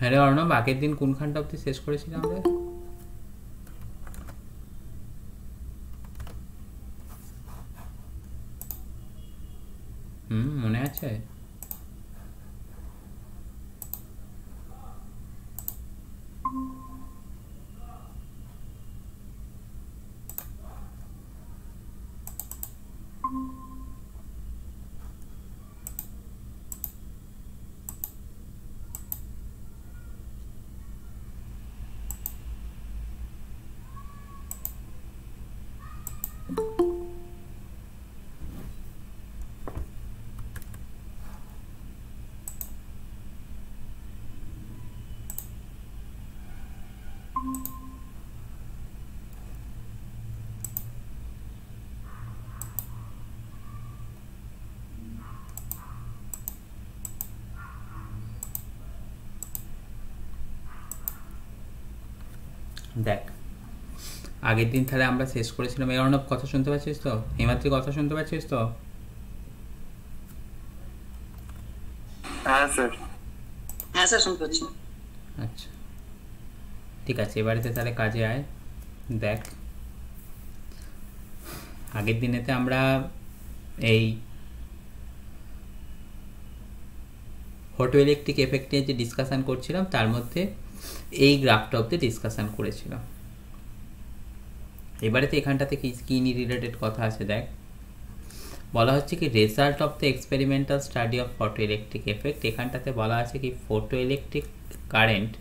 হ্যাঁ রে অর্ণব, আগের দিন কোনখানটা অব্দি শেষ করেছিলাম রে? মনে আছে? দেখ, আগের দিন তাহলে আমরা শেষ করেছিলাম। এই অর্ণব, কথা শুনতে পাচ্ছিস তো? হিমাদ্রি, কথা শুনতে পাচ্ছিস তো? হ্যাঁ স্যার। হ্যাঁ স্যার, শুনতে পাচ্ছি। আচ্ছা, ঠিক আছে, এবারেতে তাহলে কাজে আয়। দেখ, আগের দিনেতে আমরা এই ফটো ইলেকট্রিক এফেক্ট নিয়ে যে ডিসকাশন করছিলাম তার মধ্যে এই গ্রাফটা অব্দি ডিসকাশন করেছিলাম। এবারেতে এখানটাতে কি নিয়ে রিলেটেড কথা আছে দেখ। বলা হচ্ছে কি result of the experimental study of photo electric effect. এখানটাতে বলা আছে কি photo electric current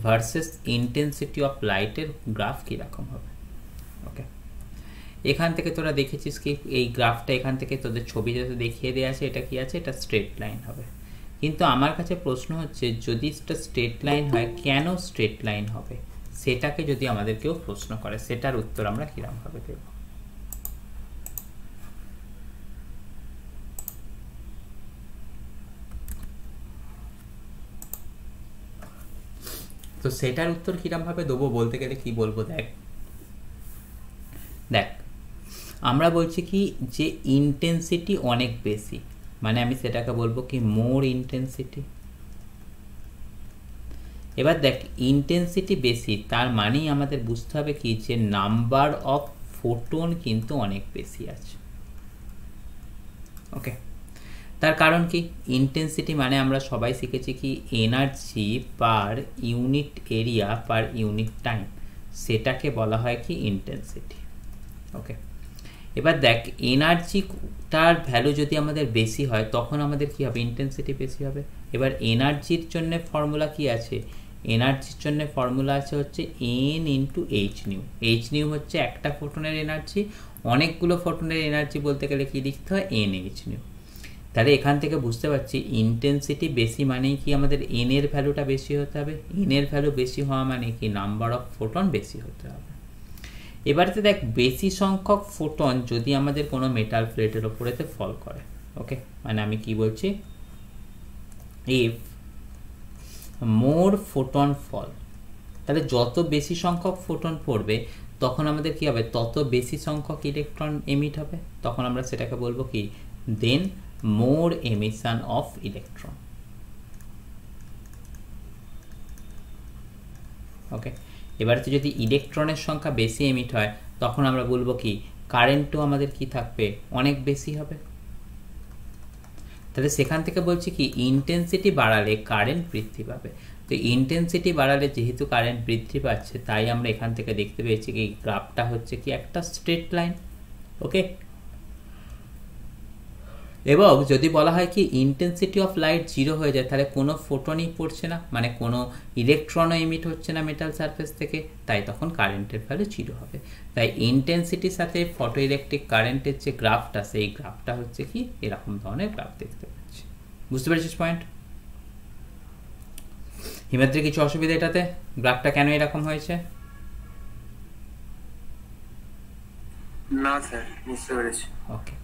versus intensity of লাইটের গ্রাফ কীরকম হবে। ওকে, এখান থেকে তোরা দেখেছিস কি এই গ্রাফটা এখান থেকে তোদের ছবি যাতে দেখিয়ে দেওয়া আছে, এটা কি আছে, এটা স্ট্রেট লাইন হবে। কিন্তু আমার কাছে প্রশ্ন হচ্ছে, যদি এটা স্ট্রেট লাইন হয়, কেন স্ট্রেট লাইন হবে, সেটাকে যদি আমাদের কেউ প্রশ্ন করে, সেটার উত্তর আমরা কিরকমভাবে দেব। তো সেটার উত্তর কিরকমভাবে দেবো বলতে গেলে কি বলবো, দেখ দেখ আমরা বলছি কি যে ইন্টেন্সিটি অনেক বেশি, মানে আমি সেটাকে বলবো কি মোর ইন্টেন্সিটি। এবার দেখ, ইন্টেন্সিটি বেশি তার মানেই আমাদের বুঝতে হবে কি যে নাম্বার অফ ফোটন কিন্তু অনেক বেশি আছে। ওকে, তার কারণ কি ইন্টেন্সিটি মানে আমরা সবাই শিখেছি কি energy per unit area per unit time, সেটাকে বলা হয় কি ইন্টেন্সিটি। ওকে, এবার দেখ এনার্জিটার ভ্যালু যদি আমাদের বেশি হয় তখন আমাদের কি হবে, ইন্টেন্সিটি বেশি হবে। এবার এনার্জির জন্য ফর্মুলা কি আছে, এনার্জির জন্য ফর্মুলা আছে হচ্ছে N into h nu. H new হচ্ছে একটা ফোটনের এনার্জি, অনেকগুলো ফোটনের এনার্জি বলতে গেলে কি লিখতে হয়, এন এইচ নিউ। তাহলে এখান থেকে বুঝতে পারছি ইন্টেন্সিটি বেশি মানেই কি আমাদের এন এর ভ্যালুটা বেশি হতে হবে, এন এর ভ্যালু বেশি হওয়া মানে কি নাম্বার অফ ফোটন বেশি হতে হবে। এবারেতে দেখ, বেশি সংখ্যক ফোটন যদি আমাদের কোনো মেটাল প্লেটের ওপরেতে ফল করে, ওকে, মানে আমি কি বলছি, ইফ মোর ফোটন ফল, তাহলে যত বেশি সংখ্যক ফোটন পড়বে তখন আমাদের কি হবে, তত বেশি সংখ্যক ইলেকট্রন এমিট হবে, তখন আমরা সেটাকে বলবো কি দেন মোর এমিশন অফ ইলেকট্রন। ওকে, এবার যদি ইলেকট্রনের সংখ্যা বেশি এমিট হয় তখন আমরা বলবো কি কারেন্টও আমাদের কি থাকবে, অনেক বেশি হবে। তাহলে সেখান থেকে বলছি কি ইন্টেন্সিটি বাড়ালে কারেন্ট বৃদ্ধি পাবে। তো ইন্টেন্সিটি বাড়ালে যেহেতু কারেন্ট বৃদ্ধি পাচ্ছে, তাই আমরা এখান থেকে দেখতে পেয়েছি কি গ্রাফটা হচ্ছে কি একটা স্ট্রেট লাইন। ওকে, এবং যদি বলা হয় কি ইন্টেন্সিটি অফ লাইট জিরো হয়ে যায়, তাহলে কোনো ফোটনই পড়ছে না, মানে কোনো ইলেকট্রনও এমিট হচ্ছে না মেটাল সারফেস থেকে, তাই তখন কারেন্টের ভ্যালু জিরো হবে। তাই ইন্টেন্সিটির সাথে ফটো ইলেকট্রিক কারেন্টের যে গ্রাফটা, সেই গ্রাফটা হচ্ছে কি এরকম ধরনের গ্রাফ দেখতে পাচ্ছি। বুঝতে পেরেছিস পয়েন্ট? হিমাদ্রি, কিছু অসুবিধা এটাতে, গ্রাফটা কেন এরকম হয়েছে? না স্যার, বুঝতে পেরেছি। ওকে,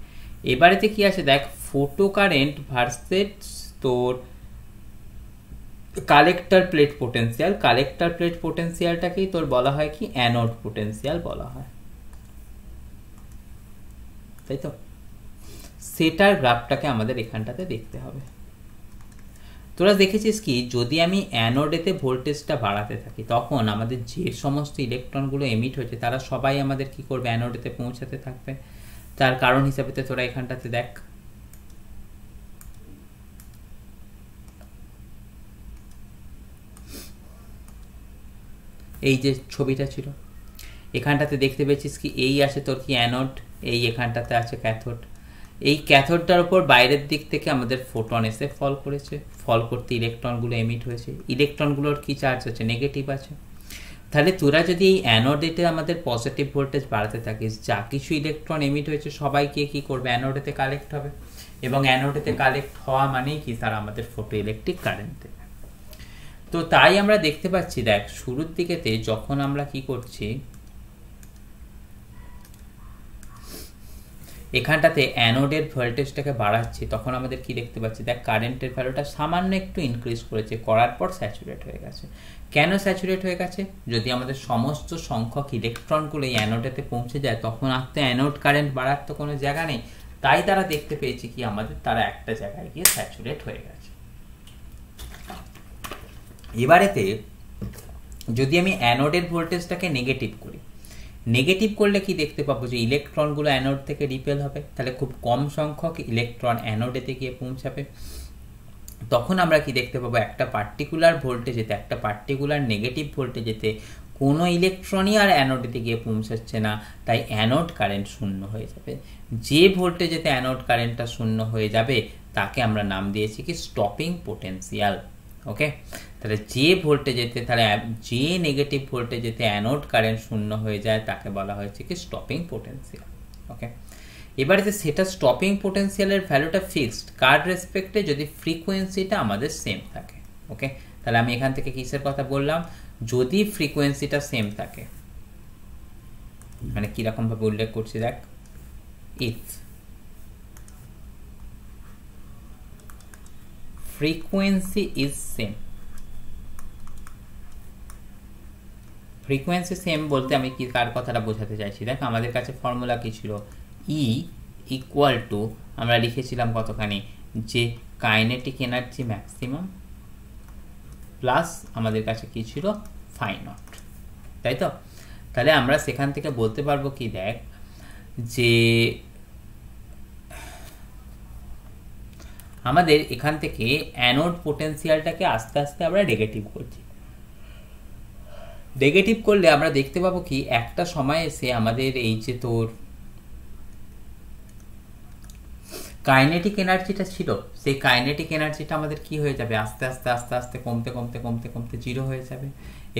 এবারেতে কি আছে দেখ, ফোটো কারেন্ট ভার্সেস তোর collector plate potential. Collector plate পোটেনশিয়ালটাকেই তোর বলা হয় কি অ্যানোড পোটেনশিয়াল বলা হয়, তাই তো? সেটার গ্রাফটাকে আমাদের এখানটাতে দেখতে হবে। তোরা দেখেছিস কি যদি আমি অ্যানোডেতে ভোল্টেজটা বাড়াতে থাকি তখন আমাদের যে সমস্ত ইলেকট্রনগুলো এমিট হয়েছে তারা সবাই আমাদের কি করবে, অ্যানোডেতে পৌঁছাতে থাকবে। তার কারণ হিসাবে তোরা এখানটাতে দেখ, এই যে ছবিটা ছিল এখানটাতে দেখতে পেয়েছিস কি এই আছে তোর কি অ্যানোড, এই এখানটাতে আছে ক্যাথোড। এই ক্যাথোডটার উপর বাইরের দিক থেকে আমাদের ফোটন এসে ফল করেছে, ফল করতে ইলেকট্রনগুলো এমিট হয়েছে। ইলেকট্রনগুলোর কি চার্জ আছে, নেগেটিভ আছে। তাহলে তোরা যদি এই অ্যানোডেতে আমাদের পজিটিভ ভোল্টেজ বাড়াতে থাকিস, যা কিছু ইলেকট্রন এমিট হয়েছে সবাইকে কি করবে, অ্যানোডেতে কালেক্ট হবে, এবং অ্যানোডেতে কালেক্ট হওয়া মানেই কি তারা আমাদের ফটো ইলেকট্রিক কারেন্ট দেবে। তো তাই আমরা দেখতে পাচ্ছি, দেখ শুরুর দিকেতে যখন আমরা কি করছি এখানটাতে অ্যানোডের ভোল্টেজটাকে বাড়াচ্ছি, তখন আমাদের কি দেখতে পাচ্ছি, দেখ কারেন্টের ভ্যালুটা সামান্য একটু ইনক্রিজ করেছে, করার পর স্যাচুরেট হয়ে গেছে। কেন স্যাচুরেট হয়ে গেছে, যদি আমাদের সমস্ত সংখ্যক ইলেকট্রনগুলো এই অ্যানোডেতে পৌঁছে যায় তখন আর তো অ্যানোড কারেন্ট বাড়ার তো কোনো জায়গা নেই। তাই তারা দেখতে পেয়েছে কি আমাদের তারা একটা জায়গায় গিয়ে স্যাচুরেট হয়ে গেছে। এবারেতে যদি আমি অ্যানোডের ভোল্টেজটাকে নেগেটিভ করি, নেগেটিভ করলে কি দেখতে পাবো যে ইলেকট্রনগুলো অ্যানোড থেকে রিপেল হবে, তাহলে খুব কম সংখ্যক ইলেকট্রন অ্যানোডেতে গিয়ে পৌঁছাবে। তখন আমরা কি দেখতে পাবো, একটা পার্টিকুলার ভোল্টেজেতে, একটা পার্টিকুলার নেগেটিভ ভোল্টেজেতে কোনো ইলেকট্রনই আর অ্যানোডেতে গিয়ে পৌঁছাচ্ছে না, তাই অ্যানোড কারেন্ট শূন্য হয়ে যাবে। যে ভোল্টেজেতে অ্যানোড কারেন্টটা শূন্য হয়ে যাবে তাকে আমরা নাম দিয়েছি কি স্টপিং পোটেনশিয়াল। ওকে, তাহলে যে ভোল্টেজেতে, তাহলে যে নেগেটিভ ভোল্টেজেতে অ্যানোড কারেন্ট শূন্য হয়ে যায় তাকে বলা হয়েছে কি স্টপিং পোটেনশিয়াল। ওকে, এবারে সেটা স্টপিং পোটেনশিয়ালের ভ্যালুটা ফিক্সড কার রেসপেক্টে, যদি ফ্রিকোয়েন্সিটা আমাদের সেম থাকে। ওকে, তাহলে আমি এখান থেকে কিসের কথা বললাম, যদি ফ্রিকোয়েন্সিটা সেম থাকে, মানে কিরকম ভাবে উল্লেখ করছি দেখ, if frequency is same, frequency same বলতে আমি কি কার কথাটা বোঝাতে চাইছি, দেখ আমাদের কাছে ফর্মুলা কি ছিল, E ইকুয়াল টু আমরা লিখেছিলাম কতখানি, যে কাইনেটিক এনার্জি ম্যাক্সিমাম প্লাস আমাদের কাছে কি ছিল ফাই নট, তাই তো। তাহলে আমরা সেখান থেকে বলতে পারবো কি, দেখ যে আমাদের এখান থেকে অ্যানোড পোটেনশিয়ালটাকে আস্তে আস্তে আমরা নেগেটিভ করছি। নেগেটিভ করলে আমরা দেখতে পাবো কি একটা সময় এসে আমাদের এই যে তোর কাইনেটিক এনার্জিটা ছিল, সেই কাইনেটিক এনার্জিটা আমাদের কি হয়ে যাবে, আস্তে আস্তে আস্তে আস্তে কমতে কমতে কমতে কমতে জিরো হয়ে যাবে।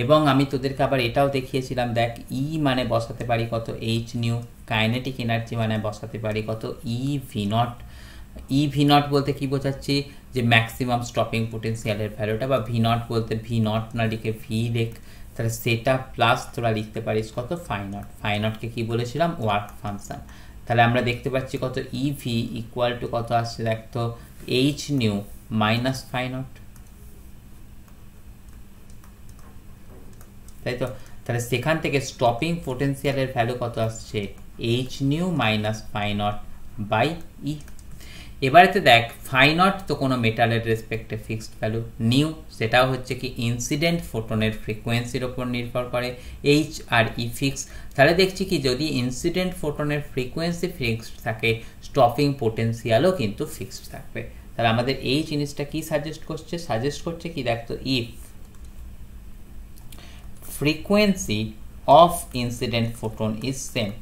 এবং আমি তোদেরকে আবার এটাও দেখিয়েছিলাম, দেখ ই মানে বসাতে পারি কত, এইচ নিউ, কাইনেটিক এনার্জি মানে বসাতে পারি কত, ই v not. E v not বলতে কি বোঝাচ্ছি, যে ম্যাক্সিমাম স্টপিং পোটেনশিয়ালের ভ্যালুটা, বা ভি নট বলতে ভি নট না লিখে ভি লেখ, তাহলে সেটা প্লাস তোরা লিখতে পারিস কত ফাই নট। ফাই নটকে কি বলেছিলাম, ওয়ার্ক ফাংশন। তাহলে আমরা দেখতে পাচ্ছি কত ই ভি ইকুয়াল টু কত আসছে, দেখ তো h nu minus phi naught, তাই তো। তাহলে সেখান থেকে স্টপিং পোটেনশিয়ালের ভ্যালু কত আসছে, h nu minus phi naught by e. এবারেতে দেখ ফাই নট তো কোনো মেটালের রেসপেক্টে ফিক্সড ভ্যালু, নিউ সেটাও হচ্ছে কি ইনসিডেন্ট ফোটনের ফ্রিকোয়েন্সির ওপর নির্ভর করে, এইচ আর ই ফিক্স। তাহলে দেখছি কি যদি ইনসিডেন্ট ফোটনের ফ্রিকোয়েন্সি ফিক্সড থাকে স্টপিং পোটেনশিয়ালও কিন্তু ফিক্সড থাকবে। তাহলে আমাদের এই জিনিসটা কি সাজেস্ট করছে কি, দেখ তো if frequency of incident photon is same,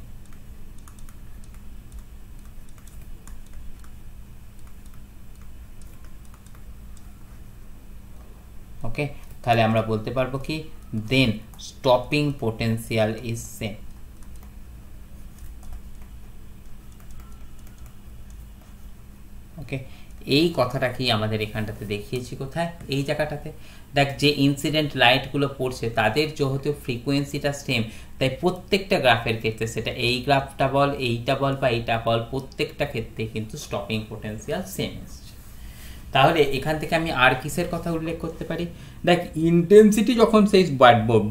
ওকে, তাহলে আমরা বলতে পারবো কি then stopping potential is same। ওকে, এই কথাটা কি আমাদের এখানটাতে দেখিয়েছি কোথায়, এই জায়গাটাতে। দেখ যে ইনসিডেন্ট লাইটগুলো পড়ছে তাদের যেহেতু ফ্রিকোয়েন্সিটা সেম, তাই প্রত্যেকটা গ্রাফের ক্ষেত্রে, সেটা এই গ্রাফটা বল, এইটা বল বা এইটা বল, প্রত্যেকটা ক্ষেত্রে কিন্তু স্টপিং পোটেনশিয়াল সেম এসছে। তাহলে এখান থেকে আমি আর কিসের কথা উল্লেখ করতে পারি, দেখ ইন্টেন্সিটি যখন সেই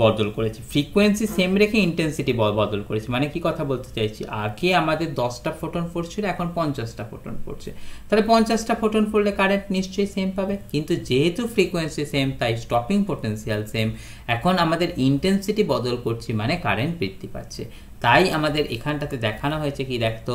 বদল করেছে, ফ্রিকোয়েন্সি সেম রেখে ইন্টেন্সিটি বদল করেছে, মানে কি কথা বলতে চাইছি, আগে আমাদের 10টা ফোটন পড়ছিল, এখন 50টা ফোটন পড়ছে, তাহলে 50টা ফোটন পড়লে কারেন্ট নিশ্চয়ই সেম পাবে, কিন্তু যেহেতু ফ্রিকোয়েন্সি সেম তাই স্টপিং পোটেনশিয়াল সেম, এখন আমাদের ইন্টেন্সিটি বদল করছি মানে কারেন্ট বৃদ্ধি পাচ্ছে। তাই আমাদের এখানটাতে দেখানো হয়েছে কি, দেখতো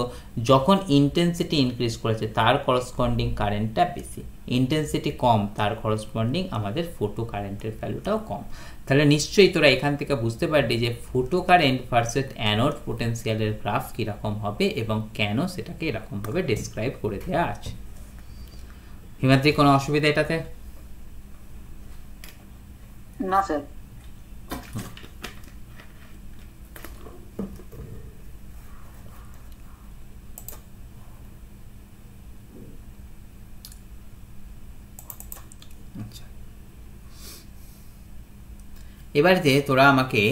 যখন ইন্টেন্সিটি ইনক্রিজ করেছে তার করসপন্ডিং কারেন্টটা বেশি, ইন্টেন্সিটি কম তার করসপন্ডিং আমাদের ফোটো কারেন্টের ভ্যালুটাও কম। তাহলে নিশ্চয়ই তোরা এখান থেকে বুঝতে পারলি যে ফোটো কারেন্ট ভার্সেস অ্যানোড পোটেনশিয়ালের গ্রাফ কীরকম হবে এবং কেন সেটাকে এরকমভাবে ডেসক্রাইব করে দেওয়া আছে। হিমাদ্রি, কোনো অসুবিধা এটাতে? না স্যার। আচ্ছা, এবারে তোরা আমাকে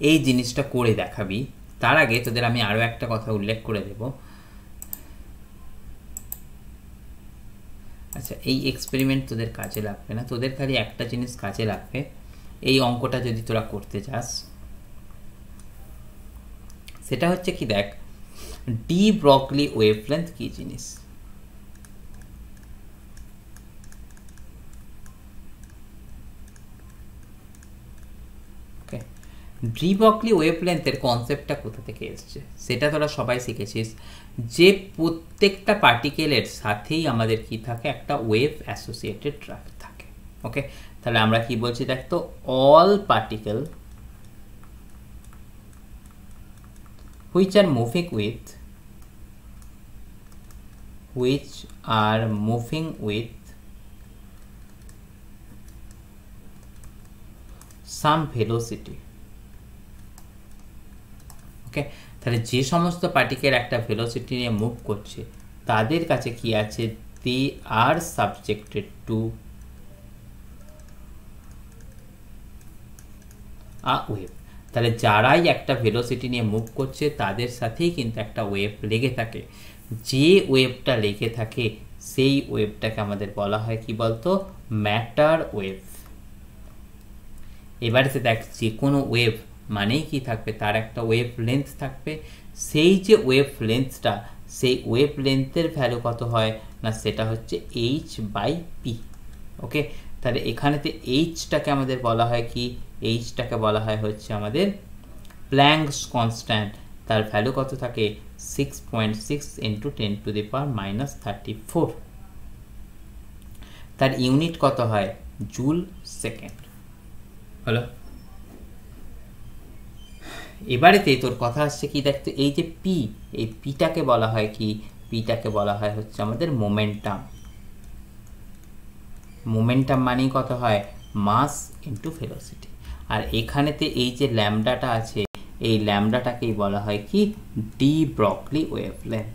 এই জিনিসটা করে দেখাবি। তার আগে তোদের আমি আরো একটা কথা উল্লেখ করে দেব। আচ্ছা, এই এক্সপেরিমেন্ট তোদের কাজে লাগবে না, তোদের খালি একটা জিনিস কাজে লাগবে। এই অঙ্কটা যদি তোরা করতে চাস, সেটা হচ্ছে কি, দেখ ডি ব্রগলি ওয়েভলেন্থ কি জিনিস। ডি ব্রগলি ওয়েভলেন্থের কনসেপ্টটা কোথা থেকে এসছে সেটা তোরা সবাই শিখেছিস, যে প্রত্যেকটা পার্টিকেলের সাথেই আমাদের কি থাকে, একটা ওয়েভ অ্যাসোসিয়েটেড থাকে। ওকে, তাহলে আমরা কি বলছি, দেখ তো all particle which are moving with some velocity। ওকে, তাহলে যে সমস্ত পার্টিকেল একটা ভেলোসিটি নিয়ে মুভ করছে তাদের কাছে কি আছে, দে আর সাবজেক্টেড টু আ ওয়েভ। তাহলে যারাই একটা ভেলোসিটি নিয়ে মুভ করছে তাদের সাথেই কিন্তু একটা ওয়েভ লেগে থাকে, যে ওয়েভটা লেগে থাকে সেই ওয়েভটাকে আমাদের বলা হয় কি বলতো, ম্যাটার ওয়েভ। এবারে দেখ যে কোনো ওয়েভ মানেই কি থাকবে, তার একটা ওয়েভ লেন্থ থাকবে, সেই যে ওয়েভ লেন্থটা, সেই ওয়েভ লেন্থের ভ্যালু কত হয় না, সেটা হচ্ছে h/p। ওকে, তাহলে এখানেতে এইচটাকে আমাদের বলা হয় কি, এইচটাকে বলা হয় হচ্ছে আমাদের প্ল্যাঙ্কস কনস্ট্যান্ট, তার ভ্যালু কত থাকে 6.6 × 10⁻34। তার ইউনিট কত হয়, জুল সেকেন্ড। হলো, এবারেতে তোর কথা আসছে কি, দেখতে এই যে পি, এই পিটাকে বলা হয় কি, পিটাকে বলা হয় হচ্ছে আমাদের মোমেন্টাম। মোমেন্টাম মানেই কত হয়, মাস ইন্টু ভেলোসিটি। আর এখানেতে এই যে ল্যামডাটা আছে, এই ল্যামডাটাকেই বলা হয় কি, ডি ব্রগলি ওয়েভলেন্থ।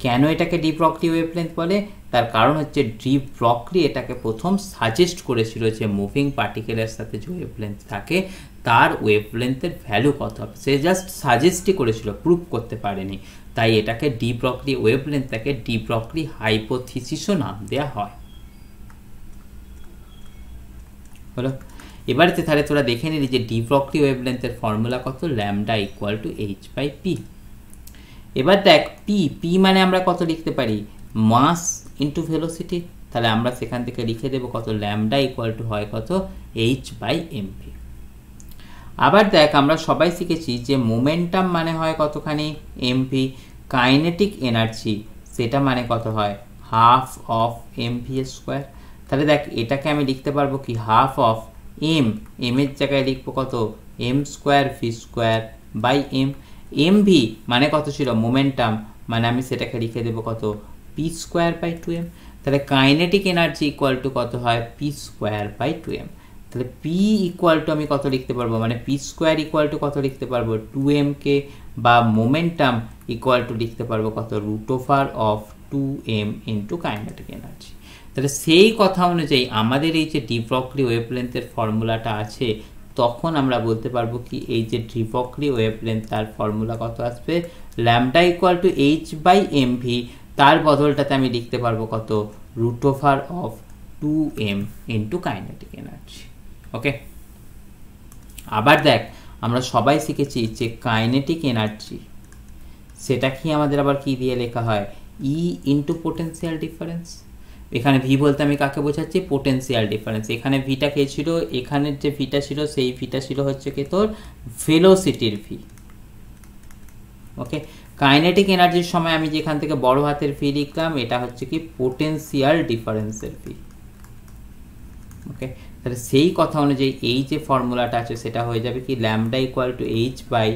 কেন এটাকে ডি ব্রগলি ওয়েভলেন্থ বলে, তার কারণ হচ্ছে ডি ব্রগলি এটাকে প্রথম সাজেস্ট করেছিল যে মুভিং পার্টিকেলের সাথে যে ওয়েভলেন্থ থাকে তার ওয়েভলেন্থের ভ্যালু কত হবে, সে জাস্ট সাজেস্টই করেছিল, প্রুভ করতে পারেনি। তাই এটাকে ডি ব্রগলি ওয়েভলেন্থটাকে ডি ব্রগলি হাইপোথিসিসও নাম দেওয়া হয়। হলো, এবারে তাহলে তোরা দেখে নিলি যে ডি ব্রগলি ওয়েভলেন্থের ফর্মুলা কত, ল্যামডা ইকুয়াল টু h/p। এবার দেখ পি মানে আমরা কত লিখতে পারি, মাস ইন্টু ভেলোসিটি। তাহলে আমরা সেখান থেকে লিখে দেবো কত, ল্যামডা ইকুয়াল টু হয় কত, h/mv। আবার দেখ আমরা সবাই শিখেছি যে মোমেন্টাম মানে হয় কতখানি, mv। কাইনেটিক এনার্জি সেটা মানে কত হয়, হাফ অফ mv²। তাহলে দেখ এটাকে আমি লিখতে পারবো কি, হাফ অফ এম এর জায়গায় লিখবো কত, m²v²/m। mv মানে কত ছিল, মোমেন্টাম, মানে আমি সেটাকে লিখে দেবো কত, p²/2m। তাহলে কাইনেটিক এনার্জি ইকুয়াল টু কত হয়, p²/2m। তাহলে p ইকুয়াল টু আমি কত লিখতে পারবো, মানে p² ইকুয়াল টু কত লিখতে পারবো, 2m কে, বা মোমেন্টাম ইকুয়াল টু লিখতে পারবো কত, √2m ইন্টু কাইনেটিক এনার্জি। তাহলে সেই কথা অনুযায়ী আমাদের এই যে ডি ব্রগলি ওয়েভলেন্থের ফর্মুলাটা আছে, তখন আমরা বলতে পারবো কি, এই যে ডি ব্রগলি ওয়েভলেন্থ তার ফর্মুলা কত আসবে, ল্যামডা ইকুয়াল টু h/mv, তার বদলটাতে আমি লিখতে পারবো কত, root over of 2m into kinetic energy. ওকে, আবার দেখ আমরা সবাই শিখেছি যে কাইনেটিক এনার্জি সেটা কি আমাদের আবার কি দিয়ে লেখা হয়, E ইন্টু পোটেনশিয়াল ডিফারেন্স। এখানে ভি বলতে আমি কাকে বোঝাচ্ছি, পোটেনশিয়াল ডিফারেন্স। এখানে ভিটা কে ছিল, এখানের যে ভিটা ছিল সেই ভিটা ছিল হচ্ছে কি তোর ভেলোসিটির ভি। ওকে, কাইনেটিক এনার্জির সময় আমি যেখান থেকে বড় হাতের ভি লিখলাম এটা হচ্ছে কি পোটেনশিয়াল ডিফারেন্সের ভি। ওকে, তাহলে সেই কথা অনুযায়ী এই যে ফর্মুলাটা আছে সেটা হয়ে যাবে কি lambda equal to h by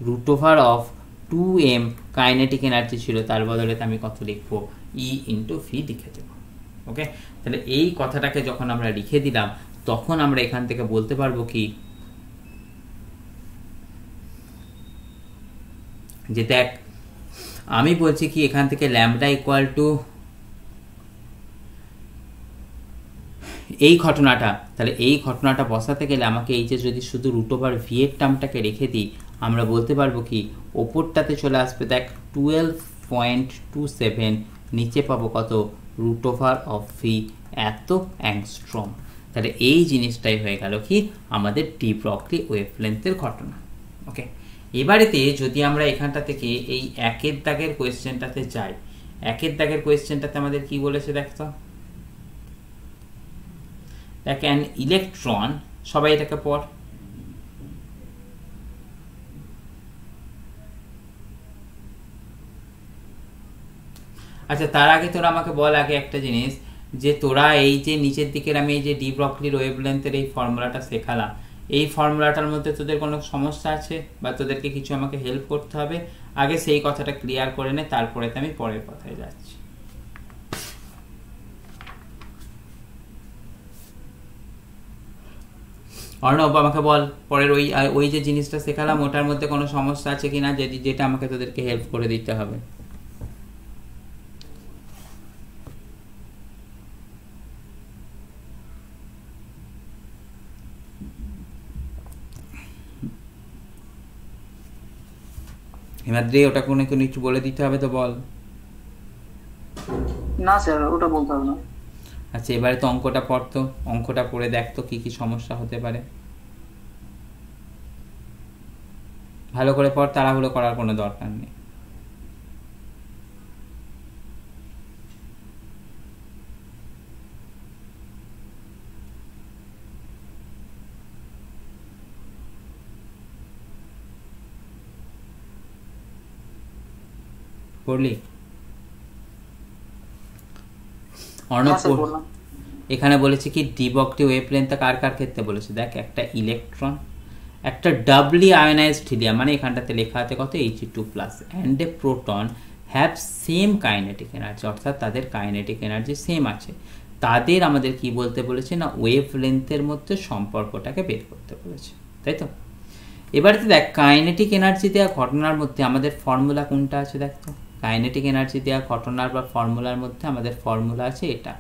root over of 2m kinetic energy ছিল, তার বদলে আমি কত লিখবো, E ইন্টু ভি লিখে দেবো। ওকে, তাহলে এই কথাটাকে যখন আমরা লিখে দিলাম তখন আমরা এখান থেকে বলতে পারবো কি যে দেখ আমি বলছি কি এখান থেকে ল্যামডা ইকুয়াল টু এই ঘটনাটা, তাহলে এই ঘটনাটা বসাতে গেলে আমাকে এই যে যদি শুধু রুট ওভার ভি এর টার্মটাকে রেখে দিই আমরা বলতে পারবো কি ওপরটাতে চলে আসবে দেখ 12.27, নিচে পাবো কত রুট ওভার অফ ভি এত অ্যাংস্ট্রম। তাহলে এই জিনিসটাই হয়ে গেল কি আমাদের ডি ব্রগলি ওয়েভলেন্থের ঘটনা। ওকে, এবারেতে যদি আমরা এখানটা থেকে এই একের দাগের কোয়েশ্চেনটাতে যাই, একের দাগের কোয়েশ্চেনটাতে আমাদের কি বলেছে দেখতো, দেখ অ্যান ইলেকট্রন, সবাই এটাকে পড়, আচ্ছা তার আগে তোরা আমাকে বল আগে একটা জিনিস যে তোরা এই যে নিচের দিকের আমি এই যে ডি ব্রগলির ওয়েভলেন্থের এই ফর্মুলাটা শেখালাম, এই ফর্মুলাটার মধ্যে তোদের কোনো সমস্যা আছে বা তোদেরকে কিছু আমাকে হেল্প করতে হবে, আগে সেই কথাটা ক্লিয়ার করে নে, তারপরে আমি পরের কথায় যাচ্ছি। অর্ণব আমাকে বল পরের ওই যে জিনিসটা শেখালাম ওটার মধ্যে কোনো সমস্যা আছে কিনা যেটা আমাকে তোদেরকে হেল্প করে দিতে হবে। হিমাদ্রি ওটা কোনো কিছু বলে দিতে হবে তো বল। না স্যার ওটা বলতে হবে না। আচ্ছা এবারে তো অঙ্কটা পড়তো, অঙ্কটা পড়ে দেখতো কি কি সমস্যা হতে পারে, ভালো করে পড়, তাড়াহুড়ো করার কোনো দরকার নেই। পড়লি? অর্ণব এখানে বলেছে কি ডি ব্রগলি ওয়েভলেন্থটা কার কার ক্ষেত্রে বলেছে, দেখ একটা ইলেকট্রন, একটা ডাবলি আয়োনাইজড হিলিয়াম, মানে এখানটাতে লেখা আছে কত He2+ and a proton have same kinetic energy, অর্থাৎ তাদের কাইনেটিক এনার্জি সেম আছে, তাদের আমাদের কি বলতে বলেছে না ওয়েভলেন্থের মধ্যে সম্পর্কটাকে বের করতে বলেছে, তাই তো। এবারে তো দেখ কাইনেটিক এনার্জি দেওয়া ঘটনার মধ্যে আমাদের ফর্মুলা কোনটা আছে দেখ তো, কাইনেটিক এনার্জি দেওয়া ঘটনার বা ফর্মুলার মধ্যে আমাদের ফর্মুলা আছে এটা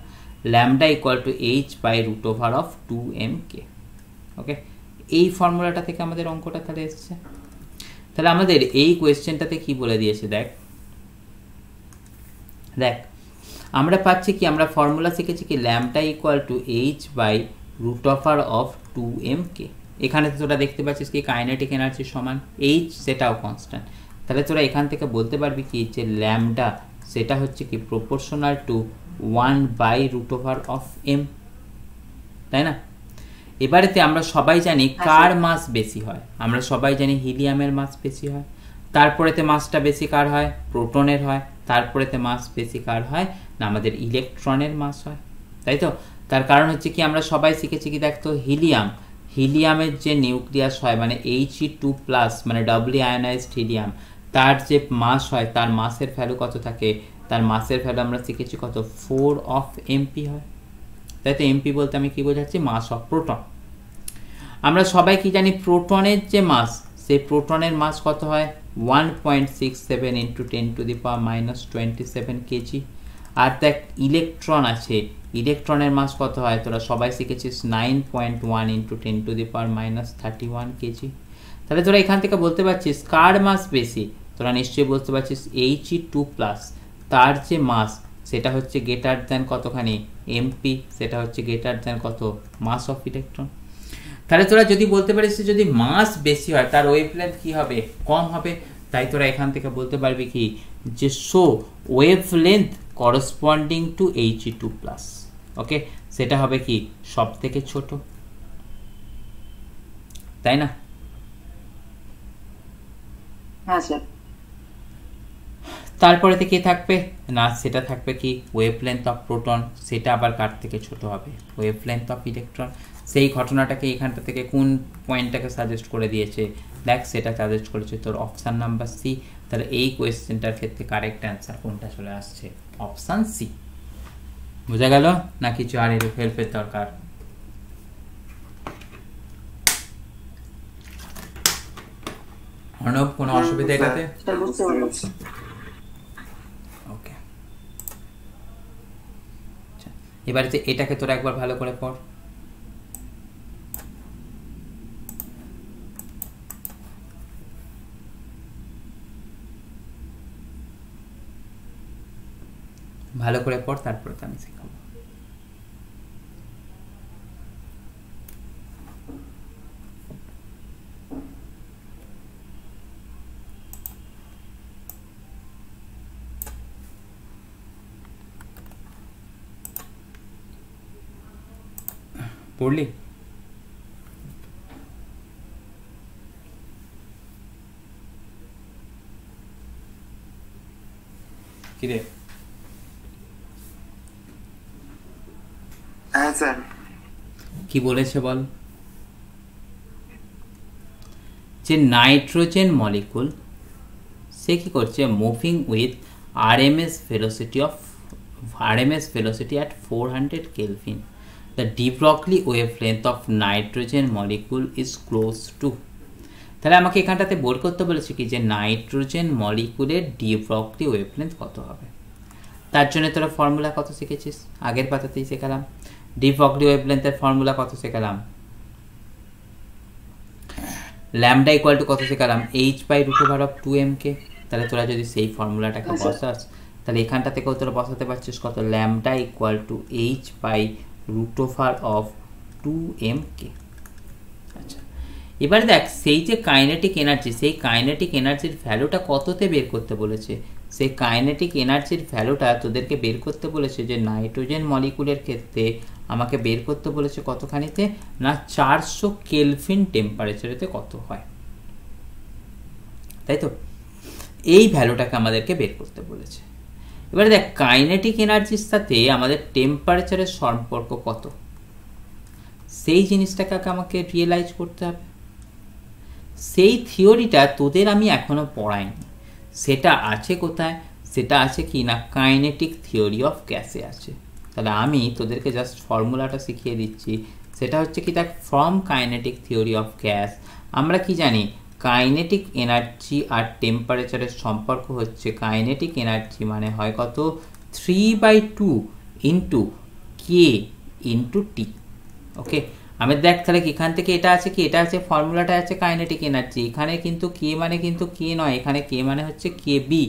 lambda equal to h by root over of 2mk। Okay, এই ফর্মুলাটা থেকে আমাদের অঙ্কটা তাহলে এসছে। তাহলে আমাদের এই কোয়েশ্চেনটাতে কি বলে দিয়েছে দেখ, দেখ আমরা পাচ্ছি কি আমরা ফর্মুলা শিখেছি কি lambda equal to h by root over of 2mk। এখানে তো তোরা দেখতে পাচ্ছিস কি কাইনেটিক এনার্জির সমান এইচ, সেটাও কনস্ট্যান্ট, তাহলে তোরা এখান থেকে বলতে পারবি কি যে ল্যামডা সেটা হচ্ছে কি proportional to 1 by root over of m, তাই না। এবারেতে আমরা সবাই জানি কার মাস বেশি হয়, আমরা সবাই জানি হিলিয়ামের মাস বেশি হয়, তারপরেতে মাসটা বেশি কার হয়, প্রোটনের হয়, তারপরেতে মাস বেশি কার হয় না আমাদের ইলেকট্রনের মাস হয়, তাই তো। তার কারণ হচ্ছে কি আমরা সবাই শিখেছি কি দেখতো হিলিয়ামের যে নিউক্লিয়াস হয় মানে He2+ মানে ডাবলি আয়োনাইজড হিলিয়াম, তার যে মাস হয় তার মাসের ভ্যালু কত থাকে, তার মাসের ভ্যালু আমরা শিখেছি কত 4 অফ এমপি হয়, তাই তো। এমপি বলতে আমি কি বোঝাচ্ছি, মাস অফ প্রোটন। আমরা সবাই কি জানি প্রোটনের যে মাস, সেই প্রোটনের মাস কত হয় 1.67 ইন্টু 10⁻⁻27 কেজি। আর দেখ ইলেকট্রন আছে, ইলেকট্রনের মাস কত হয় তোরা সবাই শিখেছিস 9.1 ইন্টু 10⁻31 কেজি। তাহলে তোরা এখান থেকে বলতে পারছিস কার মাস বেশি, তোরা নিশ্চয়ই বলতে পারছিস He2+, তার যে মাস সেটা হচ্ছে গ্রেটার দ্যান কতখানি এমপি, সেটা হচ্ছে গ্রেটার দ্যান কত মাস অফ ইলেকট্রন। তাহলে তোরা যদি বলতে পারিস যদি মাস বেশি হয় তার ওয়েভলেন্থ কি হবে, কম হবে, তাই তোরা এখান থেকে বলতে পারবি কি যে show wavelength corresponding to He2+, okay, সেটা হবে কি সব থেকে ছোট, তাই না? হ্যাঁ স্যার। তারপরে কে থাকবে না, সেটা থাকবে কি ওয়েভলেন্থ অফ প্রোটন, সেটা আবার কার থেকে ছোট হবে ওয়েভলেন্থ অফ ইলেকট্রন। সেই ঘটনাটাকে এখানটা থেকে কোন পয়েন্টটাকে সাজেস্ট করে দিয়েছে দেখ, সেটা সাজেস্ট করেছে তোর অপশান নাম্বার সি। তাহলে এই কোয়েশ্চেনটার ক্ষেত্রে কারেক্ট অ্যান্সার কোনটা চলে আসছে, অপশান সি। বোঝা গেল না কিছু আর হেল্পের দরকার? অর্ণব কোনো অসুবিধা এটাতে? স্যার বুঝতে পারছি। ওকে, এবারে এটাকে তোরা একবার ভালো করে পড়। ভালো করে পড়, তারপরে তো আমি শেখাবো। পড়লি? কি রে? হ্যাঁ স্যার। কি বলেছে বল? যে নাইট্রোজেন মলিকুল সে কি করছে, moving with RMS velocity at 400 Kelvin. The de Broglie wavelength of nitrogen molecule is close to. তাহলে আমাকে এখানটাতে বোর করতে বলেছে কি যে নাইট্রোজেন মলিকুলের ডি ব্রগলি ওয়েভলেন্থ কত হবে। তার জন্য তোরা ফর্মুলা কত শিখেছিস, আগের পাতাতেই শেখালাম। ডি ব্রগলি ওয়েভলেন্থের ফর্মুলা কত শেখালাম, ল্যামডা ইকুয়াল টু কত শেখালাম, h/√2m কে। তাহলে তোরা যদি সেই ফর্মুলাটাকে বসাস তাহলে এখানটা থেকেও তোরা বসাতে পারছিস কত, ল্যামডা ইকুয়াল টু h/√2m কে। আচ্ছা, এবারে দেখ সেই যে কাইনেটিক এনার্জি, সেই কাইনেটিক এনার্জির ভ্যালুটা কততে বের করতে বলেছে। সেই কাইনেটিক এনার্জির ভ্যালুটা তোদেরকে বের করতে বলেছে যে নাইট্রোজেন মলিকুলের ক্ষেত্রে আমাকে বের করতে বলেছে কতখানিতে না 400 কেলভিন টেম্পারেচারেতে কত হয়, তাই তো? এই ভ্যালুটাকে আমাদেরকে বের করতে বলেছে। এবারে দেখ কাইনেটিক এনার্জির সাথে আমাদের টেম্পারেচারের সম্পর্ক কত, সেই জিনিসটাকে আমাকে রিয়েলাইজ করতে হবে। সেই থিওরিটা তোদের আমি এখনো পড়াইনি, সেটা আছে কোথায়, সেটা আছে কি না কাইনেটিক থিওরি অফ গ্যাসে আছে। তাহলে আমি তোদেরকে জাস্ট ফর্মুলাটা শিখিয়ে দিচ্ছি, সেটা হচ্ছে কি দেখ, from kinetic theory of gas আমরা কি জানি, কাইনেটিক এনার্জি আর টেম্পারেচারের সম্পর্ক হচ্ছে, কাইনেটিক এনার্জি মানে হয় কত 3/2 ইন্টু কে ইন্টু টি। ওকে, আমি দেখ তাহলে এখান থেকে এটা আছে কি, এটা আছে ফর্মুলাটা আছে কাইনেটিক এনার্জি, এখানে কিন্তু কে মানে কিন্তু কে নয়, এখানে কে মানে হচ্ছে কে বি,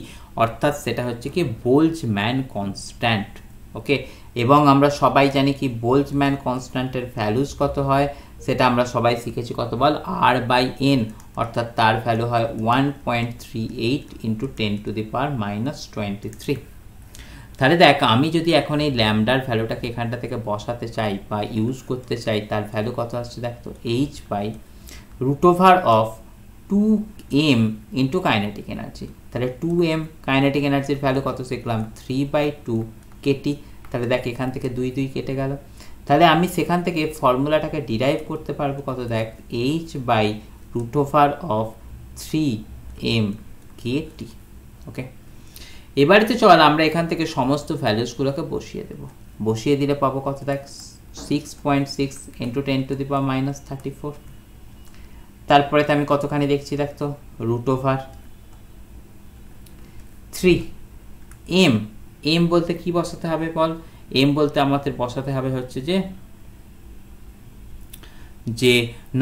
অর্থাৎ সেটা হচ্ছে কি বোল্টজম্যান কনস্ট্যান্ট। ওকে, এবং আমরা সবাই জানি কি বোল্টজম্যান কনস্ট্যান্টের ভ্যালুস কত হয়, সেটা আমরা সবাই শিখেছি কত বল, R/n, অর্থাৎ তার ভ্যালু হয় 1.38 ইন্টু 10⁻⁻23। তাহলে দেখ আমি যদি এখন এই ল্যামডার ভ্যালুটাকে এখানটা থেকে বসাতে চাই বা ইউজ করতে চাই, তার ভ্যালু কত আসছে দেখ তো, h/√2m ইন্টু কাইনেটিক এনার্জি। তাহলে 2m কাইনেটিক এনার্জির ভ্যালু কত শিখলাম, 3/2 কেটি। তাহলে দেখ এখান থেকে 2 2 কেটে গেল। তাহলে আমি সেখান থেকে ফর্মুলাটাকে ডিরাইভ করতে পারবো কত দেখ, h/√3m কেটি। ওকে, এবারে তো চল আমরা এখান থেকে সমস্ত ভ্যালুসগুলোকে বসিয়ে দেব, বসিয়ে দিলে পাবো কত দেখ, 6.6 ইন্টু 10⁻34। তারপরে তো আমি কতখানি দেখছি দেখ তো, √3m। m বলতে কি বসাতে হবে বল, m বলতে আমাদের বসাতে হবে হচ্ছে যে